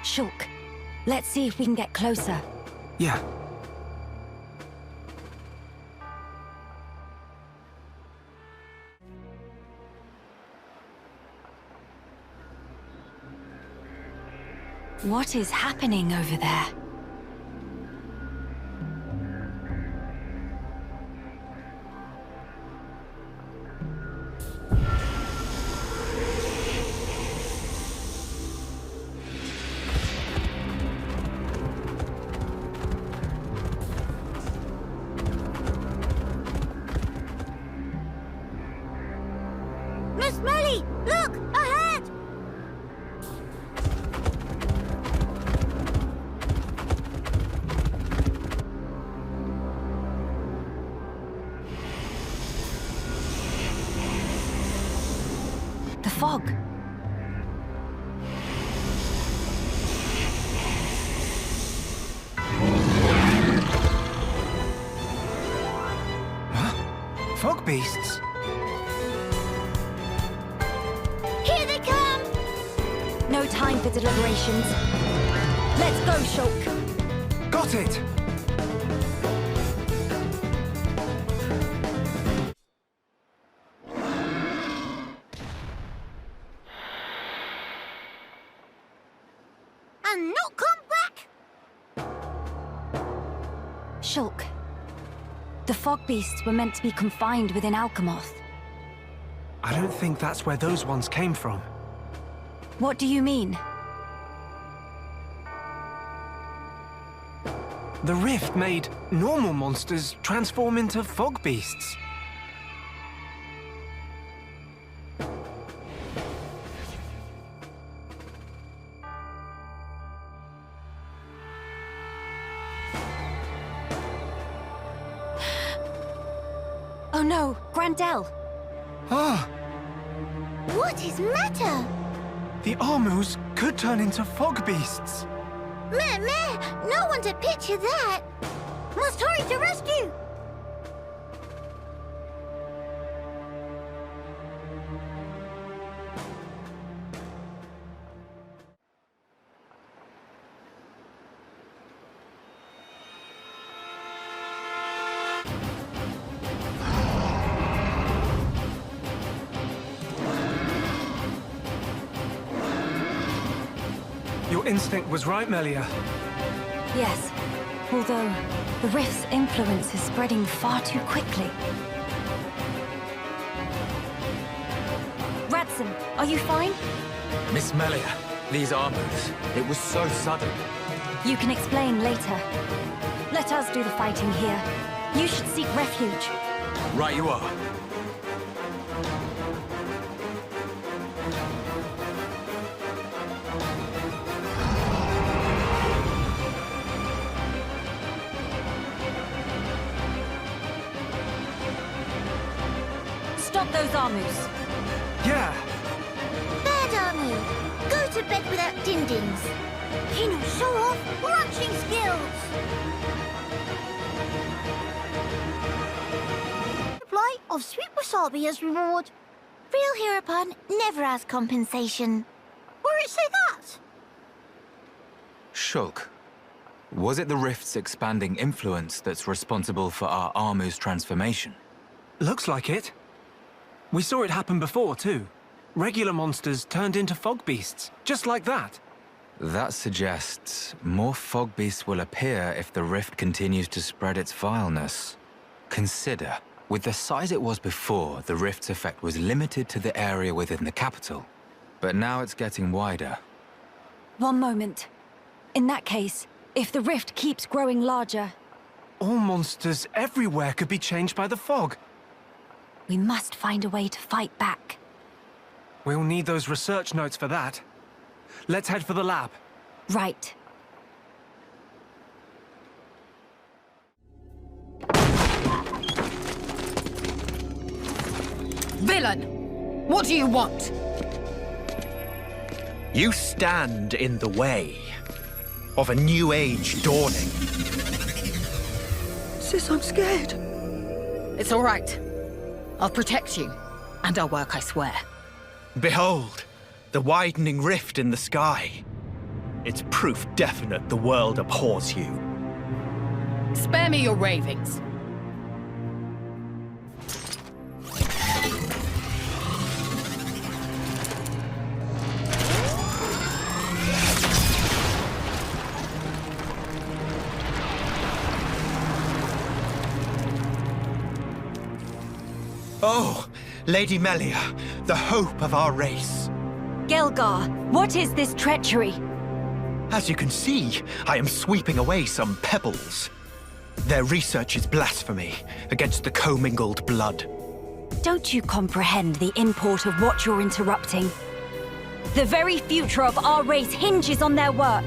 S3: Shulk, let's see if we can get closer.
S4: Yeah.
S3: What is happening over there?
S6: Miss Melly, look! Ahead!
S3: The fog.
S4: Huh? Fog beasts?
S6: Here they come!
S3: No time for deliberations. Let's go, Shulk.
S4: Got it!
S6: And not come back!
S3: Shulk. The fog beasts were meant to be confined within Alcamoth.
S4: I don't think that's where those ones came from.
S3: What do you mean?
S4: The rift made normal monsters transform into fog beasts.
S3: Oh no, Grandel!
S4: Ah!
S6: What is matter?
S4: The Armus could turn into fog beasts.
S6: Meh, no one to picture that! Must hurry to rescue!
S4: Your instinct was right, Melia.
S3: Yes, although the rift's influence is spreading far too quickly. Radson, are you fine?
S14: Miss Melia, these Armus, it was so sudden.
S3: You can explain later. Let us do the fighting here. You should seek refuge.
S14: Right you are.
S3: Stop those Armus.
S4: Yeah!
S6: Bad Army! Go to bed without din-dins. He knows show off marching skills! Supply of sweet wasabi as reward. Real hereupon never as compensation. Where it say that?
S14: Shulk, was it the rift's expanding influence that's responsible for our Armu's transformation?
S4: Looks like it. We saw it happen before, too. Regular monsters turned into fog beasts, just like that.
S14: That suggests more fog beasts will appear if the rift continues to spread its vileness. Consider, with the size it was before, the rift's effect was limited to the area within the capital. But now it's getting wider.
S3: One moment. In that case, if the rift keeps growing larger...
S4: All monsters everywhere could be changed by the fog.
S3: We must find a way to fight back.
S4: We'll need those research notes for that. Let's head for the lab.
S3: Right.
S12: Villain! What do you want?
S8: You stand in the way of a new age dawning.
S15: Sis, I'm scared.
S12: It's all right. I'll protect you. And our work, I swear.
S8: Behold, the widening rift in the sky. It's proof definite the world abhors you.
S12: Spare me your ravings.
S8: Oh, Lady Melia, the hope of our race.
S3: Gelgar, what is this treachery?
S8: As you can see, I am sweeping away some pebbles. Their research is blasphemy against the commingled blood.
S3: Don't you comprehend the import of what you're interrupting? The very future of our race hinges on their work.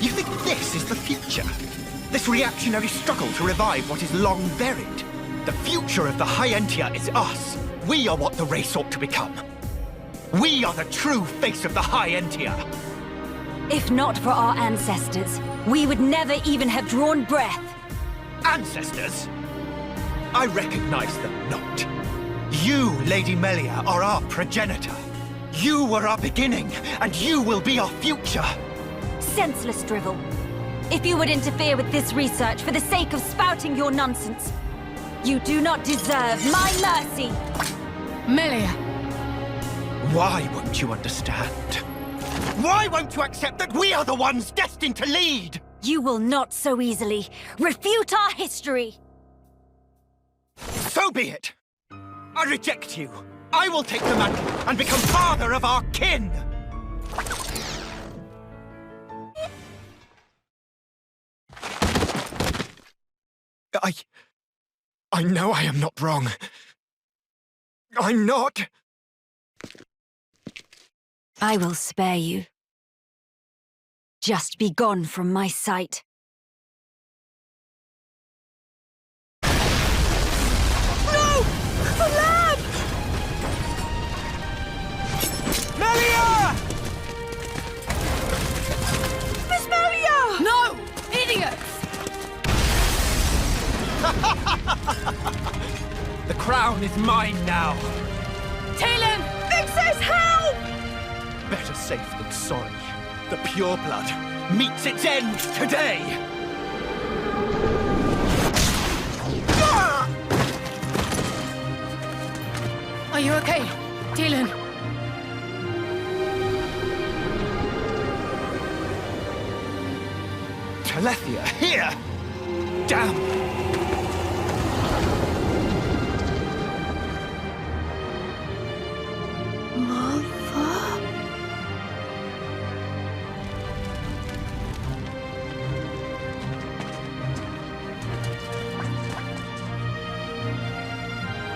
S8: You think this is the future? This reactionary struggle to revive what is long buried? The future of the High Entia is us. We are what the race ought to become. We are the true face of the High Entia.
S3: If not for our ancestors, we would never even have drawn breath.
S8: Ancestors? I recognize them not. You, Lady Melia, are our progenitor. You were our beginning, and you will be our future.
S3: Senseless drivel. If you would interfere with this research for the sake of spouting your nonsense, you do not deserve my mercy!
S12: Melia!
S8: Why won't you understand? Why won't you accept that we are the ones destined to lead?
S3: You will not so easily refute our history!
S8: So be it! I reject you! I will take the mantle and become father of our kin! I know I am not wrong. I'm not.
S3: I will spare you. Just be gone from my sight.
S15: No! The lab!
S8: Melia!
S15: Miss Melia!
S12: No! Idiots!
S8: The crown is mine now.
S12: Talon!
S15: Vixis, help!
S8: Better safe than sorry. The pure blood meets its end today.
S12: Are you okay, Talon?
S8: Telethia, here! Damn!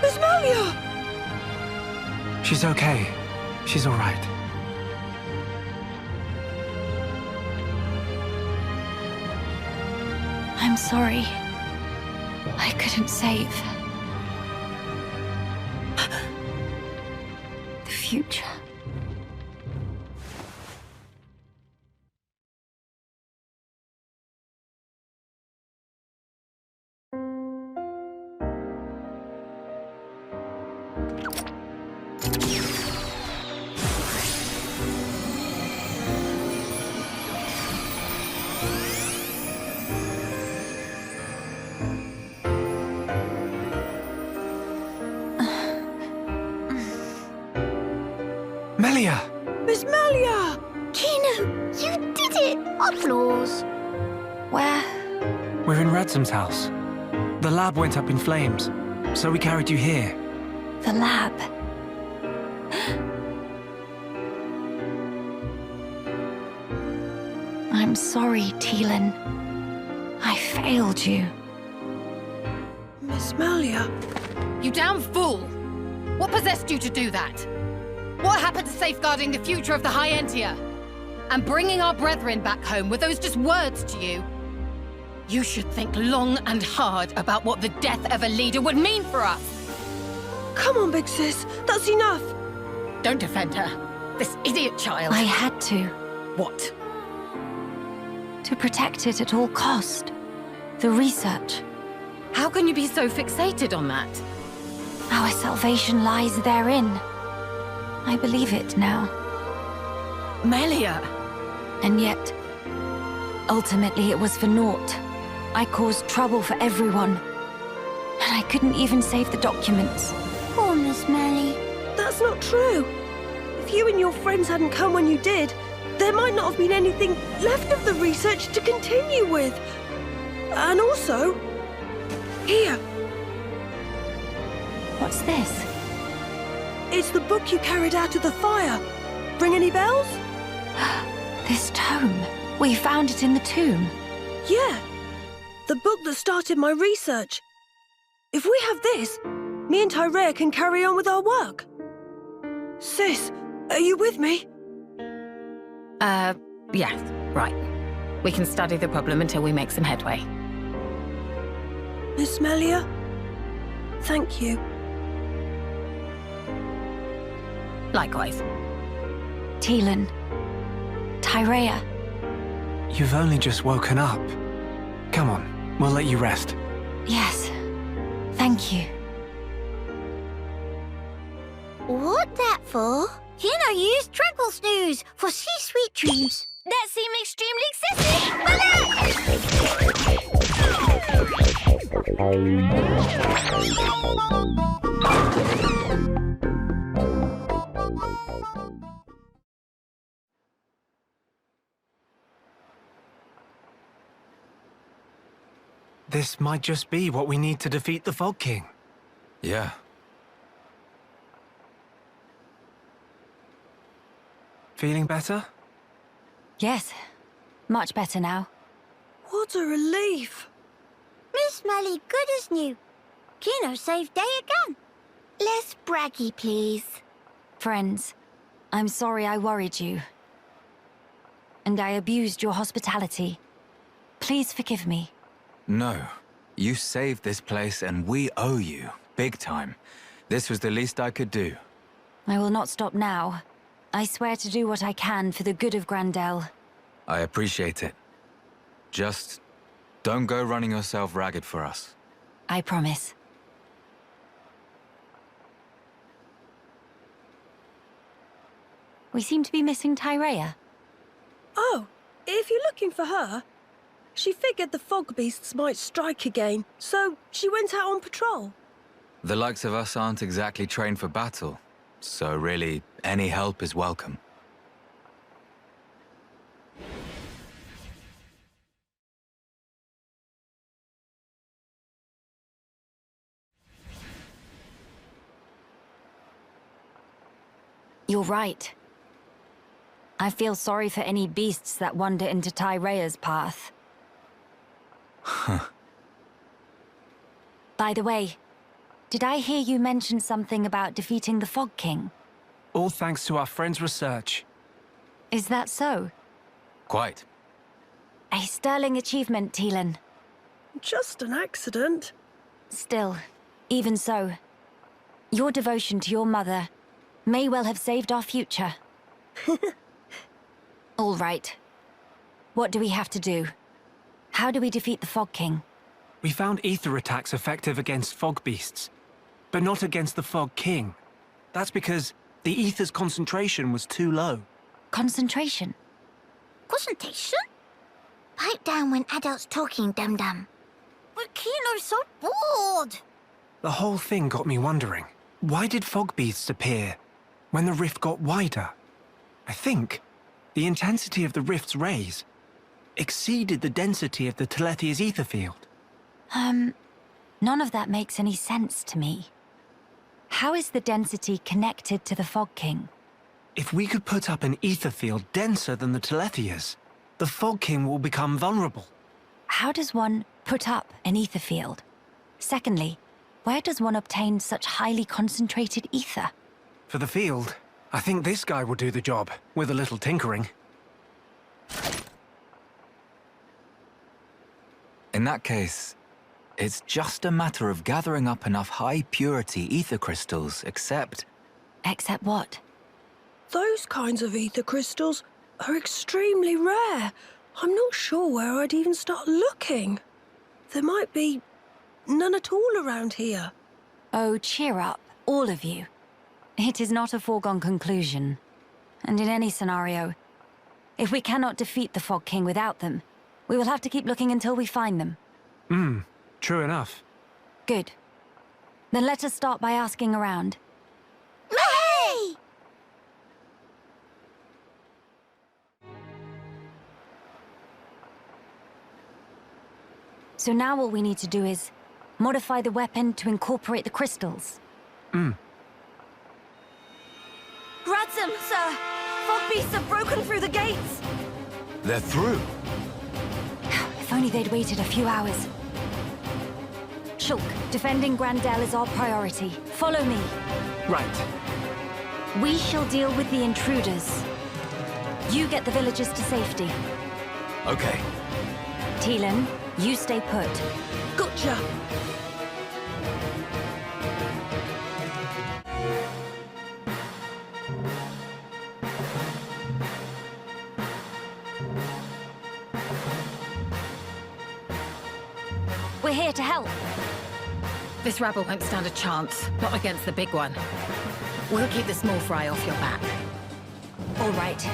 S15: Miss Melia!
S4: She's okay. She's all right.
S3: I'm sorry. I couldn't save the future.
S4: Melia!
S15: Miss Melia!
S6: Kino, you did it! Applause.
S3: Where?
S4: We're in Radsom's house. The lab went up in flames, so we carried you here.
S3: The lab. I'm sorry, Talon. I failed you.
S15: Miss Melia?
S12: You damn fool! What possessed you to do that? What happened to safeguarding the future of the High Entia? And bringing our brethren back home, were those just words to you? You should think long and hard about what the death of a leader would mean for us!
S15: Come on, big sis. That's enough.
S12: Don't defend her. This idiot child.
S3: I had to.
S12: What?
S3: To protect it at all cost. The research.
S12: How can you be so fixated on that?
S3: Our salvation lies therein. I believe it now.
S12: Melia!
S3: And yet, ultimately it was for naught. I caused trouble for everyone. And I couldn't even save the documents.
S6: Poor Miss Melly.
S15: That's not true. If you and your friends hadn't come when you did, there might not have been anything left of the research to continue with. And also, here.
S3: What's this?
S15: It's the book you carried out of the fire. Ring any bells?
S3: This tome. We found it in the tomb.
S15: Yeah. The book that started my research. If we have this, me and Tyrea can carry on with our work. Sis, are you with me?
S12: Yes, right. We can study the problem until we make some headway.
S15: Miss Melia, thank you.
S12: Likewise.
S3: Teelan. Tyrea.
S4: You've only just woken up. Come on, we'll let you rest.
S3: Yes. Thank you.
S6: What that for? Use Tranquil Snooze for sweet dreams. That seemed extremely
S4: This might just be what we need to defeat the Fog King.
S14: Yeah.
S4: Feeling better?
S3: Yes. Much better now.
S15: What a relief.
S6: Miss Melly good as new. Kino saved day again. Less braggy, please.
S3: Friends, I'm sorry I worried you. And I abused your hospitality. Please forgive me.
S14: No. You saved this place and we owe you. Big time. This was the least I could do.
S3: I will not stop now. I swear to do what I can for the good of Grandel.
S14: I appreciate it. Just don't go running yourself ragged for us.
S3: I promise. We seem to be missing Tyrea.
S15: Oh, if you're looking for her, she figured the fog beasts might strike again, so she went out on patrol.
S14: The likes of us aren't exactly trained for battle, so really, any help is welcome.
S3: You're right. I feel sorry for any beasts that wander into Tyrea's path.
S14: Huh.
S3: By the way, did I hear you mention something about defeating the Fog King?
S4: All thanks to our friend's research.
S3: Is that so?
S14: Quite.
S3: A sterling achievement, Teelan.
S15: Just an accident.
S3: Still, even so, your devotion to your mother may well have saved our future. All right. What do we have to do? How do we defeat the Fog King?
S4: We found ether attacks effective against fog beasts, but not against the Fog King. That's because the ether's concentration was too low.
S3: Concentration?
S6: Concentration? Pipe down when adults talking, dum-dum. But Kino's so bored.
S4: The whole thing got me wondering, why did fog beasts appear when the rift got wider? I think the intensity of the rift's rays exceeded the density of the Telethia's ether field.
S3: None of that makes any sense to me. How is the density connected to the Fog King?
S4: If we could put up an ether field denser than the Telethia's, the Fog King will become vulnerable.
S3: How does one put up an ether field? Secondly, where does one obtain such highly concentrated ether?
S4: For the field, I think this guy will do the job, with a little tinkering.
S14: In that case, it's just a matter of gathering up enough high-purity ether crystals, except...
S3: Except what?
S15: Those kinds of ether crystals are extremely rare. I'm not sure where I'd even start looking. There might be none at all around here.
S3: Oh, cheer up, all of you. It is not a foregone conclusion. And in any scenario, if we cannot defeat the Fog King without them, we will have to keep looking until we find them.
S4: True enough.
S3: Good. Then let us start by asking around.
S6: Hey!
S3: So now all we need to do is modify the weapon to incorporate the crystals.
S11: Ransom, sir! Fog beasts have broken through the gates!
S14: They're through.
S3: If only they'd waited a few hours. Shulk, defending Grandel is our priority. Follow me.
S4: Right.
S3: We shall deal with the intruders. You get the villagers to safety.
S14: Okay.
S3: Teelan, you stay put.
S15: Gotcha!
S3: We're here to help.
S12: This rabble won't stand a chance, not against the big one. We'll keep the small fry off your back.
S3: All right.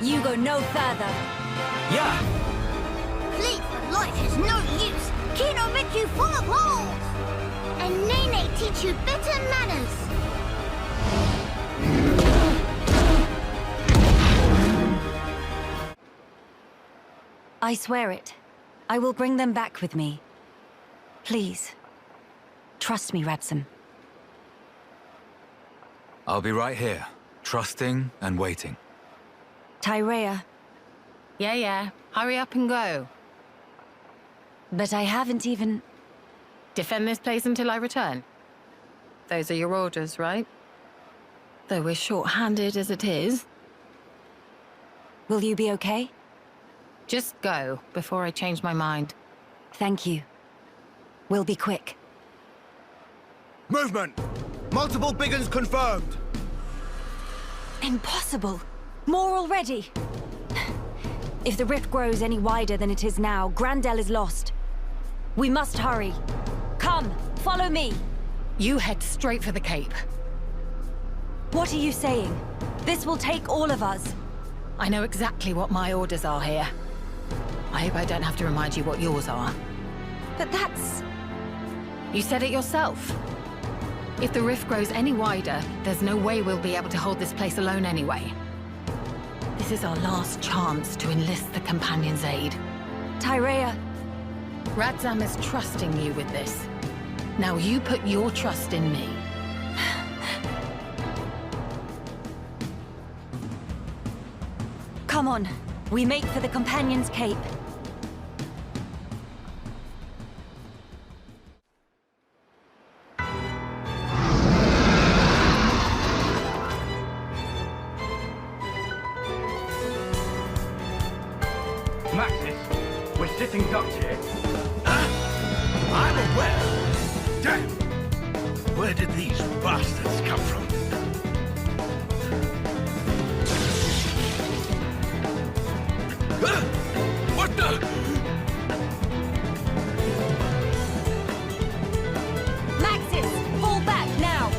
S3: You go no further.
S4: Yeah!
S6: Flee for life is no use. Kino make you full of holes. And Nene teach you better manners.
S3: I swear it. I will bring them back with me. Please. Trust me, Ransom.
S14: I'll be right here, trusting and waiting.
S3: Tyrea.
S12: Yeah. Hurry up and go.
S3: But I haven't even...
S12: Defend this place until I return. Those are your orders, right? Though we're short-handed as it is.
S3: Will you be okay?
S12: Just go, before I change my mind.
S3: Thank you. We'll be quick.
S13: Movement! Multiple big uns confirmed!
S3: Impossible! More already! If the rift grows any wider than it is now, Grandel is lost. We must hurry. Come, follow me!
S12: You head straight for the Cape.
S3: What are you saying? This will take all of us.
S12: I know exactly what my orders are here. I hope I don't have to remind you what yours are.
S3: But that's...
S12: You said it yourself. If the rift grows any wider, there's no way we'll be able to hold this place alone anyway. This is our last chance to enlist the Companion's aid.
S3: Tyrea...
S12: Radzam is trusting you with this. Now you put your trust in me.
S3: Come on. We make for the Companion's Cape.
S9: Maxis, we're sitting ducks here.
S7: I'm aware. Damn! Where did these bastards come from? What the?
S3: Maxis! Fall back now!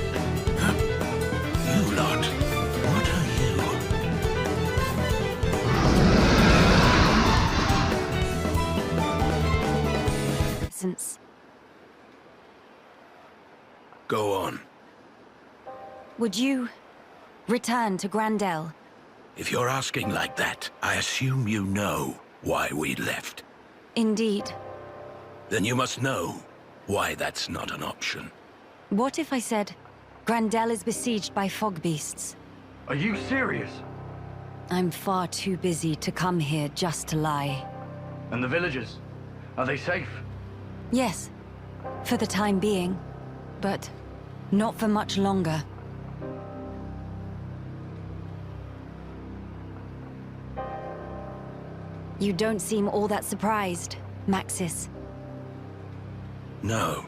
S7: You lot, what are you?
S3: Since...
S7: Go on.
S3: Would you... return to Grandel?
S7: If you're asking like that, I assume you know why we left.
S3: Indeed.
S7: Then you must know why that's not an option.
S3: What if I said, Grandel is besieged by fog beasts?
S9: Are you serious?
S3: I'm far too busy to come here just to lie.
S9: And the villagers? Are they safe?
S3: Yes, for the time being. But not for much longer. You don't seem all that surprised, Maxis.
S7: No.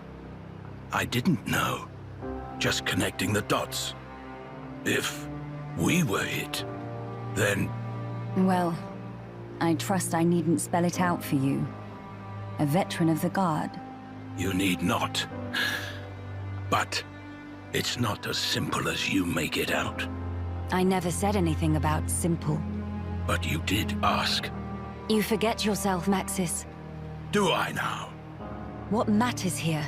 S7: I didn't know. just connecting the dots. If we were hit, then...
S3: Well, I trust I needn't spell it out for you. A veteran of the Guard.
S7: You need not. But it's not as simple as you make it out.
S3: I never said anything about simple.
S7: But you did ask.
S3: You forget yourself, Maxis.
S7: Do I now?
S3: What matters here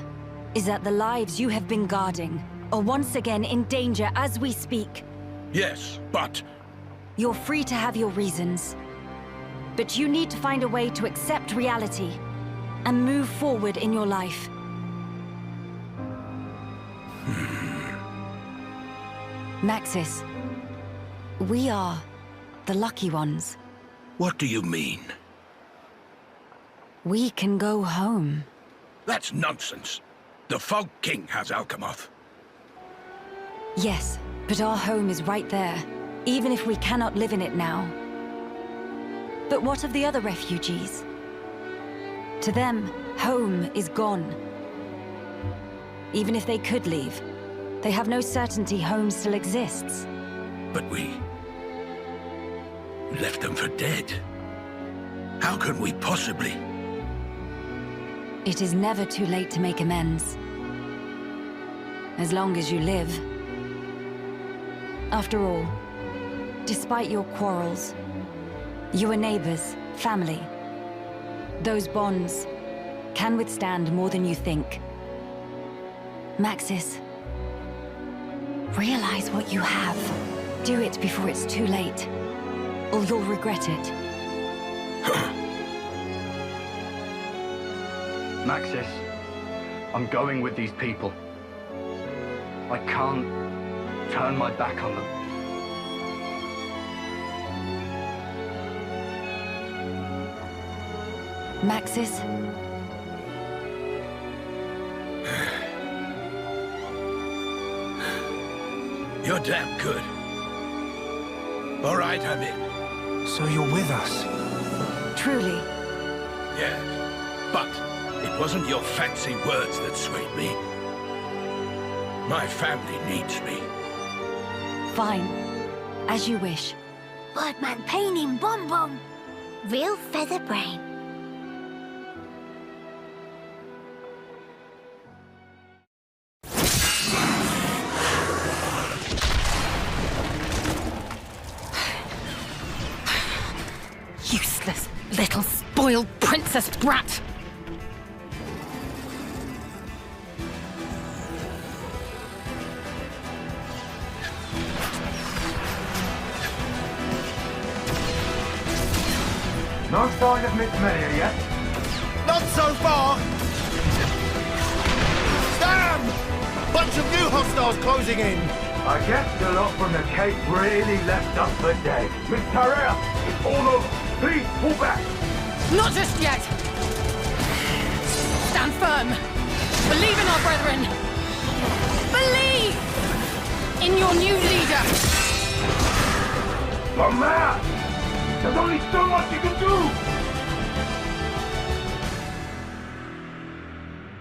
S3: is that the lives you have been guarding are once again in danger as we speak.
S7: Yes, but...
S3: You're free to have your reasons. But you need to find a way to accept reality and move forward in your life. Maxis, we are the lucky ones.
S7: What do you mean?
S3: We can go home.
S7: That's nonsense. The Fog King has Alchemoth.
S3: Yes, but our home is right there, even if we cannot live in it now. But what of the other refugees? To them, home is gone. Even if they could leave, they have no certainty home still exists.
S7: But we... left them for dead. How can we possibly...
S3: It is never too late to make amends. As long as you live. After all, despite your quarrels, you are neighbors, family. Those bonds can withstand more than you think. Maxis, realize what you have. Do it before it's too late, or you'll regret it.
S16: Maxis, I'm going with these people. I can't turn my back on them.
S3: Maxis?
S7: You're damn good. All right, I'm in.
S4: So you're with us?
S3: Truly.
S7: Yes, but it wasn't your fancy words that swayed me. My family needs me.
S3: Fine. As you wish.
S6: Birdman painting Bom Bom. Real feather brain.
S12: Useless little spoiled princess brat!
S9: No sign of Miss Melia yet?
S13: Not so far! Damn! Bunch of new hostiles closing in!
S9: I guess the lot from the Cape really left us for dead. Miss Tarea, it's all over. Please, pull back.
S12: Not just yet! Stand firm! Believe in our brethren! Believe in your new leader!
S9: You're mad! There's only so much you can do!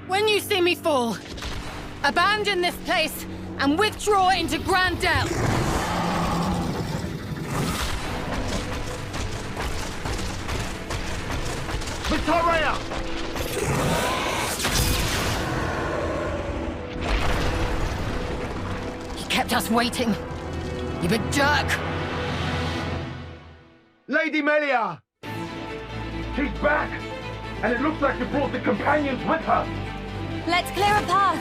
S12: When you see me fall, abandon this place and withdraw into Grand Dell.
S9: Victoria!
S12: He kept us waiting. You big jerk!
S9: Lady Melia! She's back! And it looks like she brought the companions with her!
S3: Let's clear a path!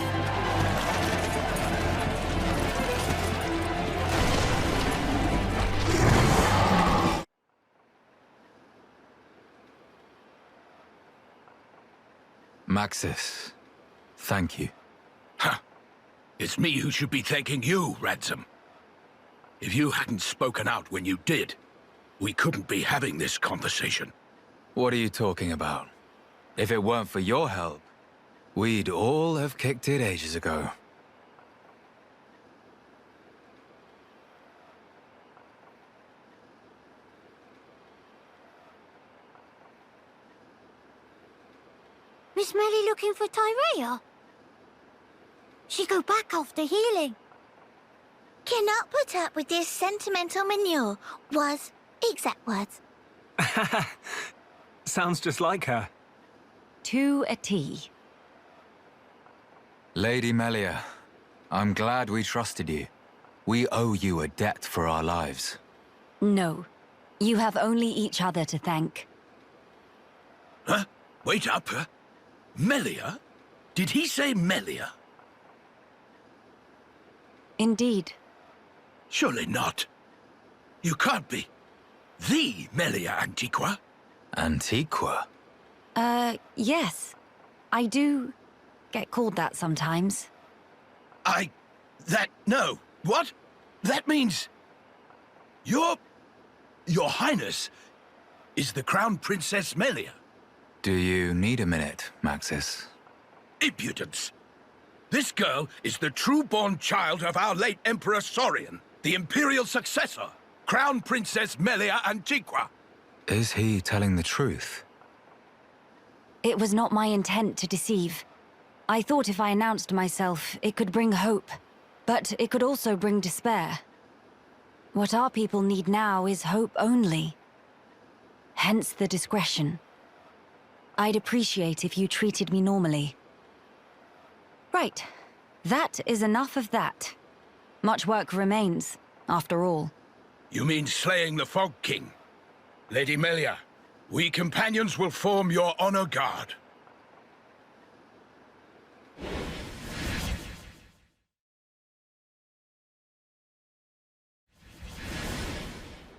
S14: Maxis, thank you.
S7: Huh. It's me who should be thanking you, Ransom. If you hadn't spoken out when you did, we couldn't be having this conversation.
S14: What are you talking about? If it weren't for your help, we'd all have kicked it ages ago.
S6: Miss Melly looking for Tyrea? She go back after healing. Cannot put up with this sentimental manure, was exact words.
S4: Sounds just like her.
S3: To a T.
S14: Lady Melia, I'm glad we trusted you. We owe you a debt for our lives.
S3: No. You have only each other to thank.
S7: Huh? Wait up. Melia? Did he say Melia?
S3: Indeed.
S7: Surely not. You can't be the Melia Antiqua.
S14: Antiqua?
S3: Yes. I do get called that sometimes.
S7: No. What? That means... Your Highness is the Crown Princess Melia.
S14: Do you need a minute, Maxis?
S7: Impudence. This girl is the true-born child of our late Emperor Saurian, the Imperial successor, Crown Princess Melia Antiqua.
S14: Is he telling the truth?
S3: It was not my intent to deceive. I thought if I announced myself, it could bring hope. But it could also bring despair. What our people need now is hope only. Hence the discretion. I'd appreciate if you treated me normally. Right. That is enough of that. Much work remains, after all.
S7: You mean slaying the Fog King? Lady Melia, we companions will form your honor guard.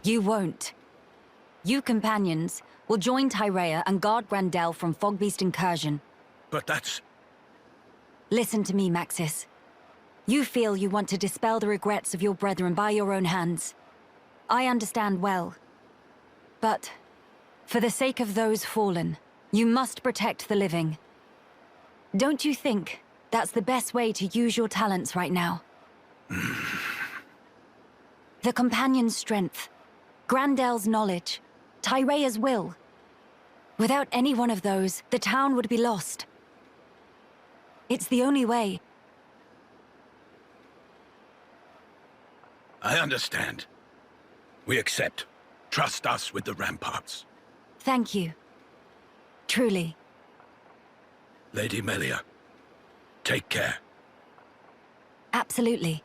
S3: You won't. You companions will join Tyrea and guard Grandel from Fogbeast incursion.
S7: But that's...
S3: Listen to me, Maxis. You feel you want to dispel the regrets of your brethren by your own hands. I understand well. But, for the sake of those fallen, you must protect the living. Don't you think that's the best way to use your talents right now? The Companion's strength, Grandel's knowledge, Tyrea's will. Without any one of those, the town would be lost. It's the only way.
S7: I understand. We accept. Trust us with the ramparts.
S3: Thank you. Truly.
S7: Lady Melia, take care.
S3: Absolutely.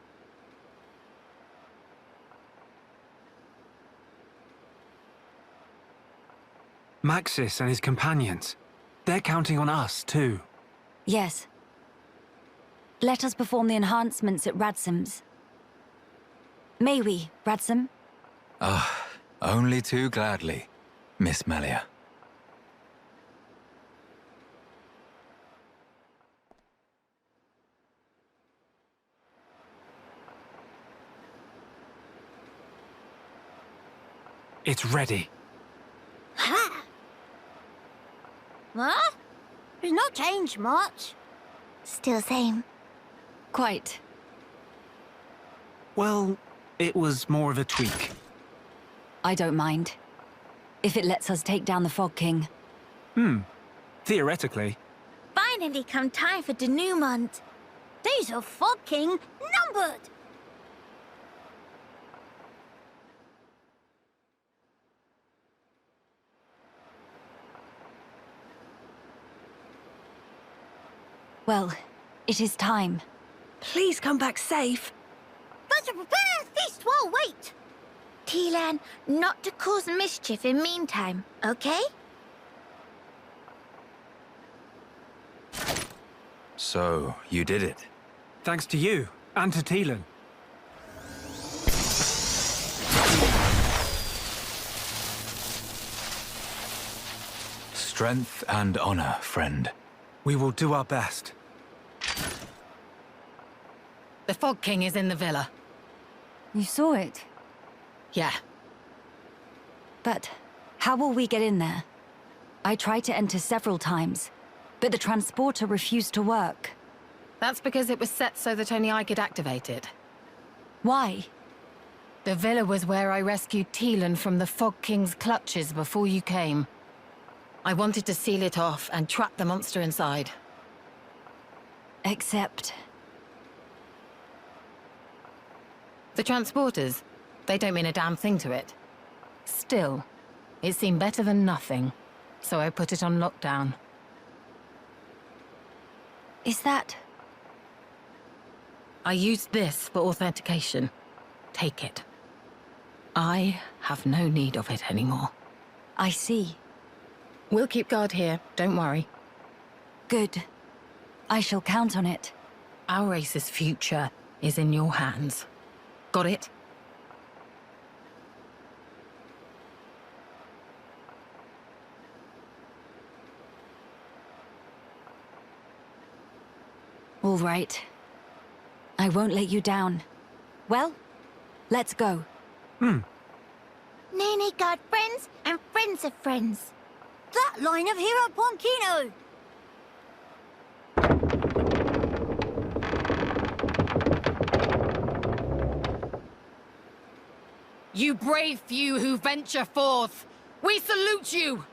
S4: Maxis and his companions. They're counting on us, too.
S3: Yes. Let us perform the enhancements at Radsim's. May we, Radsim?
S14: Only too gladly, Miss Melia.
S4: It's ready.
S6: Ha! What? There's not changed much. Still same.
S3: Quite.
S4: Well, it was more of a tweak.
S3: I don't mind. If it lets us take down the Fog King.
S4: Theoretically.
S6: Finally come time for denouement. Days of Fog King numbered.
S3: Well, it is time.
S15: Please come back safe.
S6: But prepare feast while wait. Tilan, not to cause mischief in meantime, okay?
S14: So, you did it.
S4: Thanks to you, and to Teelan.
S14: Strength and honor, friend.
S4: We will do our best.
S12: The Fog King is in the villa.
S3: You saw it?
S12: Yeah.
S3: But how will we get in there? I tried to enter several times, but the transporter refused to work.
S12: That's because it was set so that only I could activate it.
S3: Why?
S12: The villa was where I rescued Teelan from the Fog King's clutches before you came. I wanted to seal it off and trap the monster inside.
S3: Except...
S12: The transporters, they don't mean a damn thing to it. Still, it seemed better than nothing, so I put it on lockdown.
S3: Is that...
S12: I used this for authentication. Take it. I have no need of it anymore.
S3: I see.
S12: We'll keep guard here, don't worry.
S3: Good. I shall count on it.
S12: Our race's future is in your hands. Got it?
S3: All right. I won't let you down. Well, let's go.
S6: Nanny got friends and friends of friends. That line of Hero Ponkino!
S12: You brave few who venture forth, we salute you!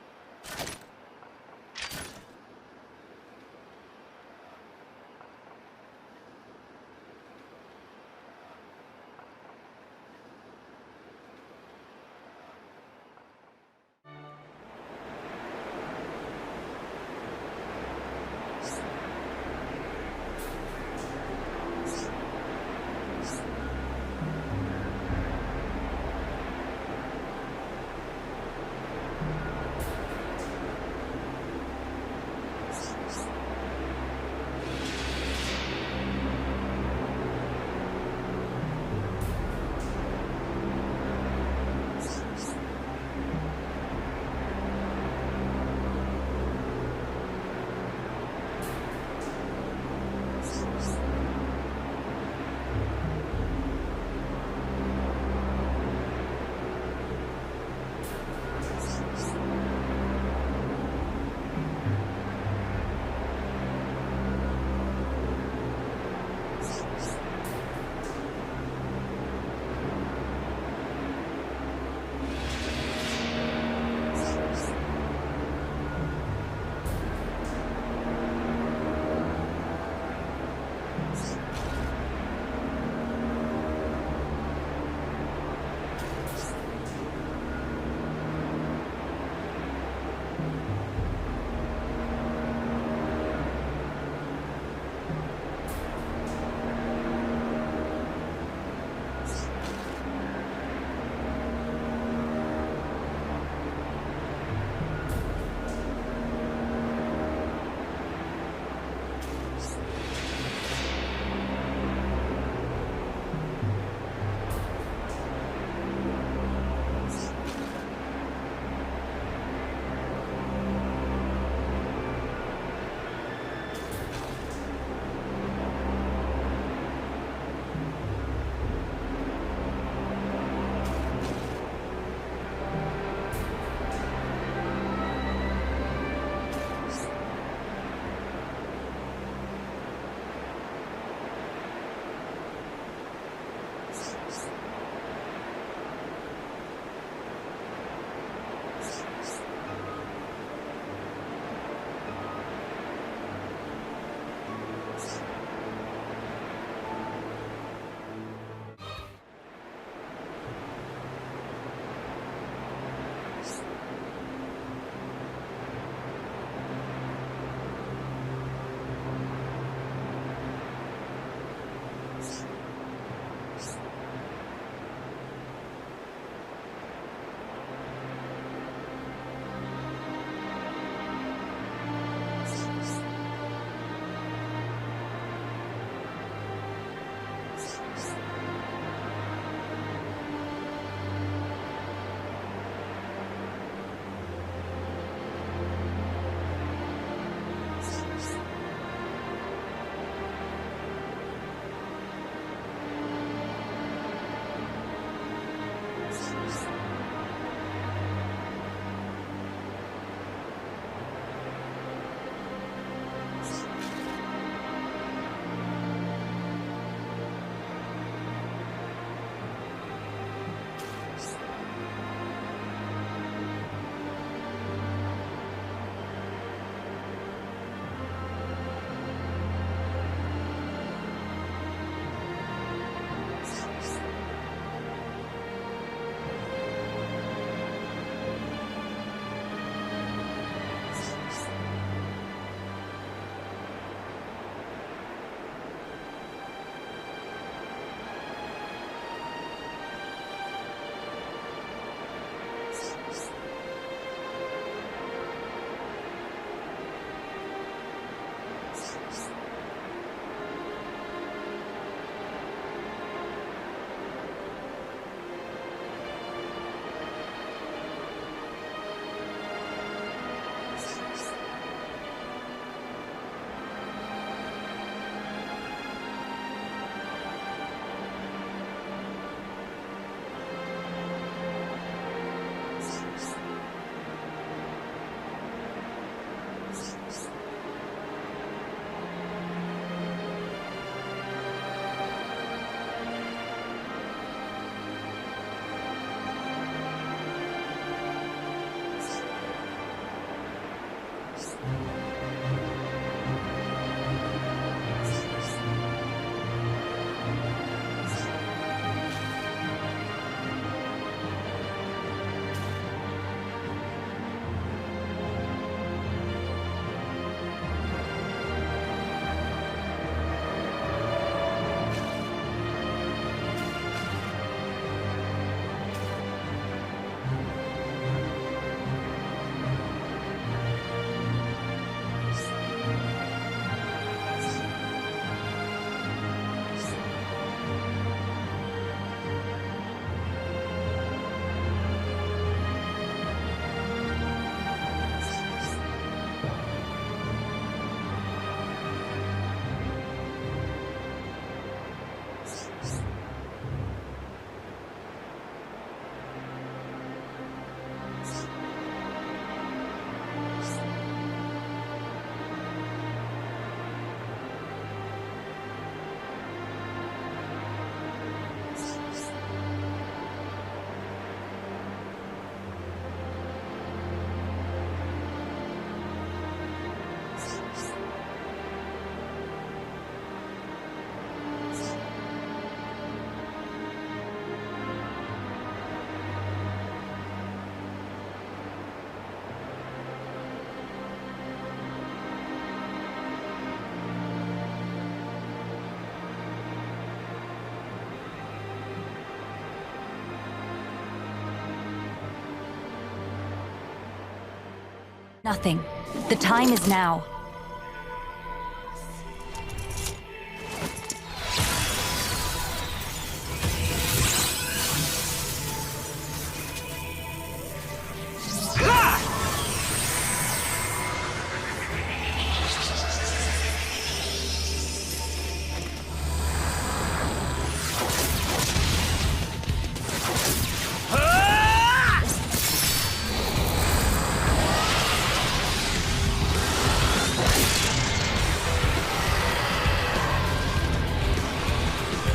S3: Nothing. The time is now.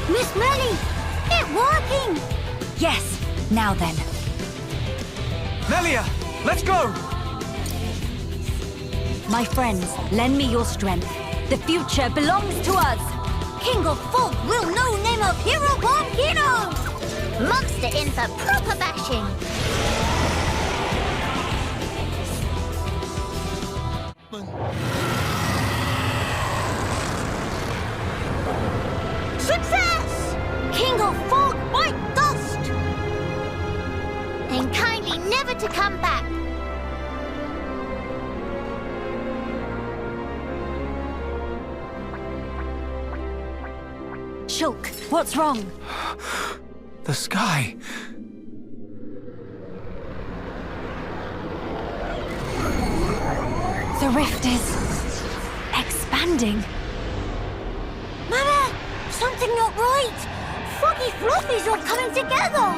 S6: Miss Melly, it's working!
S3: Yes, now then.
S4: Melia, let's go!
S3: My friends, lend me your strength. The future belongs to us!
S6: King of Fog will no name of hero bomb hero! Monster in for proper bashing! Success! King of Fog, white dust! And kindly never to come back.
S3: Shulk, what's wrong?
S4: The sky.
S3: The rift is expanding.
S6: Mama, something not right. Foggy fluffies all coming together.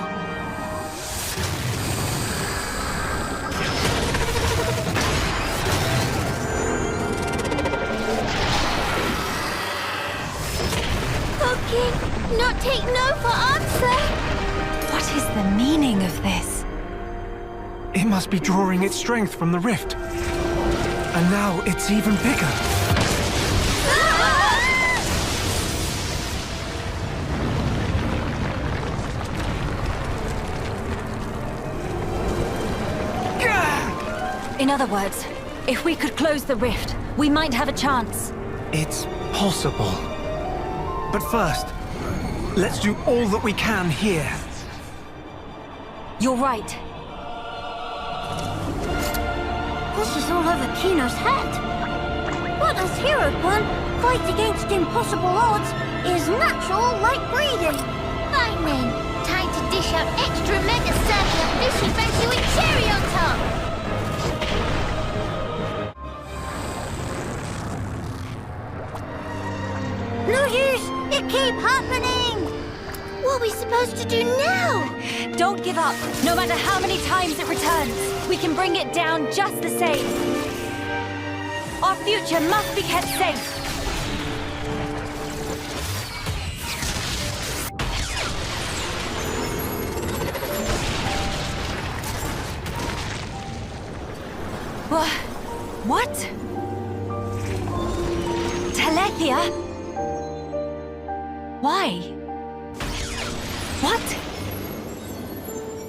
S6: Okay, not take no for answer.
S3: What is the meaning of this?
S4: It must be drawing its strength from the rift. And now it's even bigger.
S3: In other words, if we could close the rift, we might have a chance.
S4: It's possible. But first, let's do all that we can here.
S3: You're right.
S6: This is all over Kino's head. What does Hero One fight against impossible odds is natural like breathing. Fine then, time to dish out extra mega circular fishy fancy with cherry on top. No use! It keep happening! What are we supposed to do now?
S3: Don't give up, no matter how many times it returns. We can bring it down just the same. Our future must be kept safe. What? Telethia? Why? What?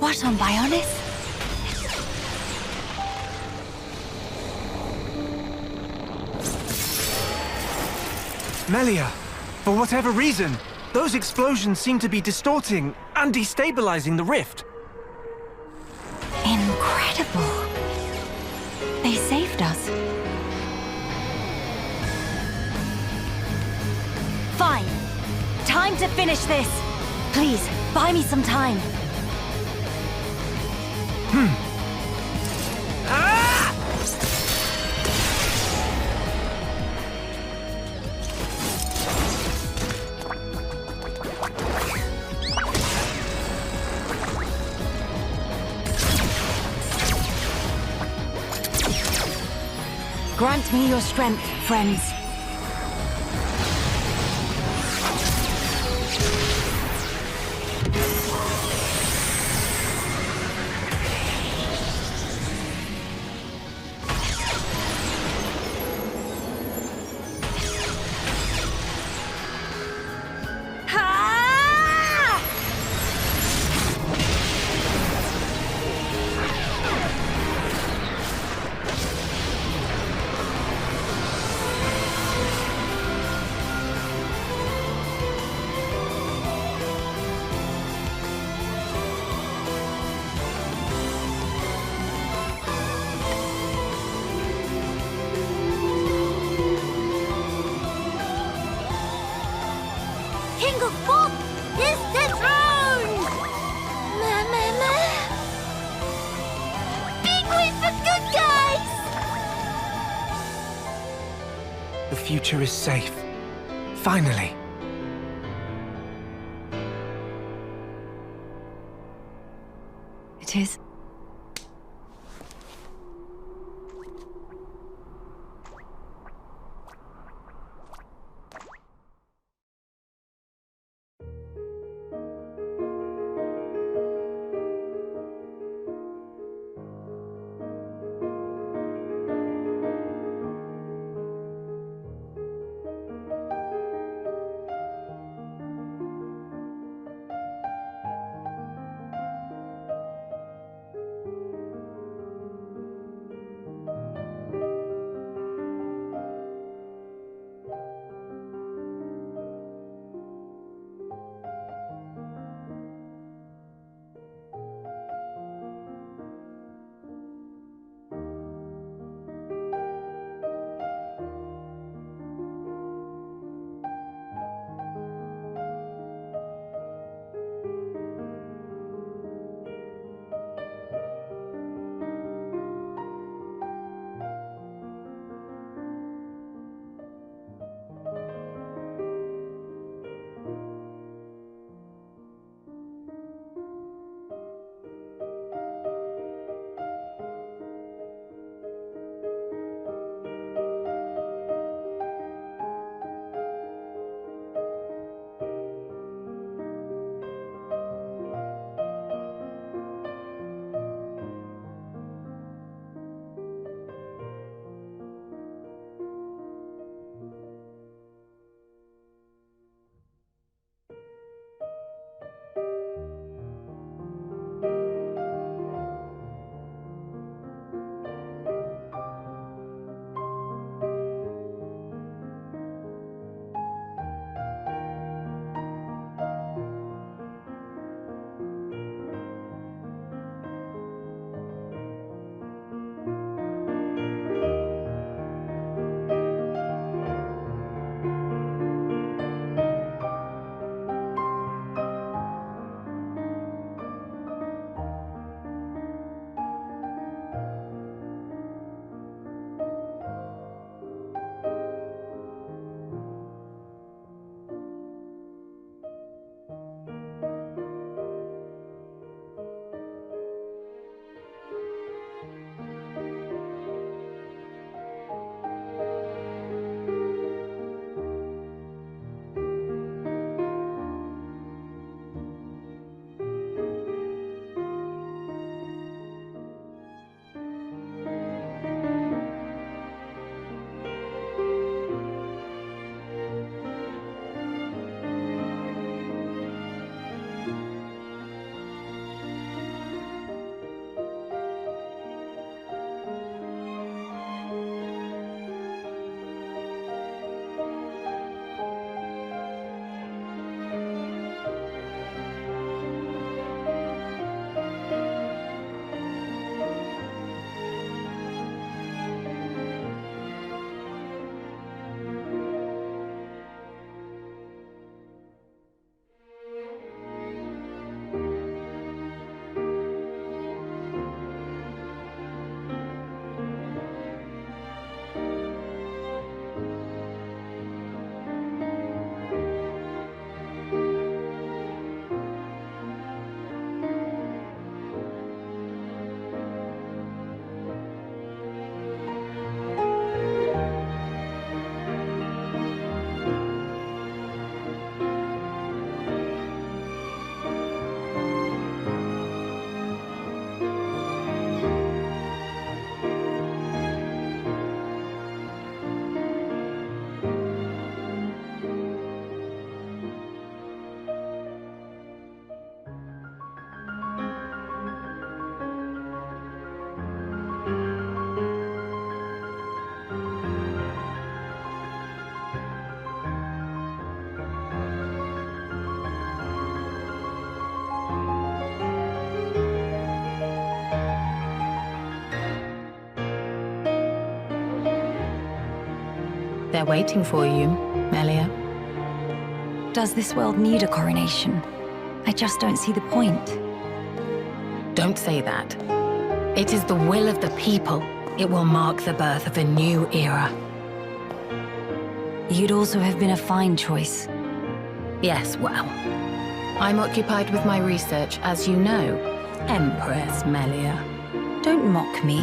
S3: What on Bionis?
S4: Melia, for whatever reason, those explosions seem to be distorting and destabilizing the rift.
S3: Incredible. They saved us. Fine. Time to finish this. Please, buy me some time. Grant me your strength, friends.
S4: The future is safe. Finally.
S3: It is.
S12: They're waiting for you, Melia.
S3: Does this world need a coronation? I just don't see the point.
S12: Don't say that. It is the will of the people. It will mark the birth of a new era.
S3: You'd also have been a fine choice.
S12: Yes, well, I'm occupied with my research, as you know, Empress Melia.
S3: Don't mock me.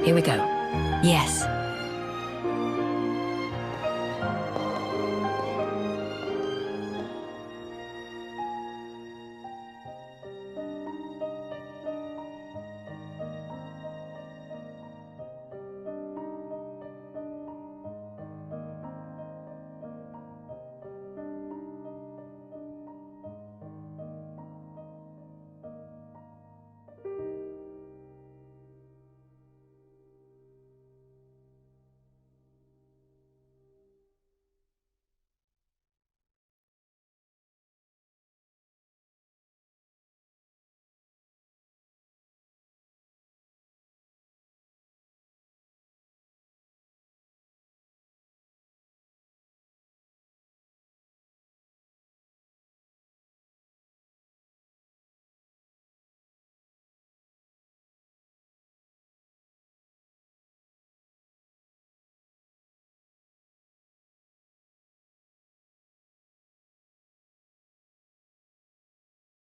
S12: Here we go.
S3: Yes.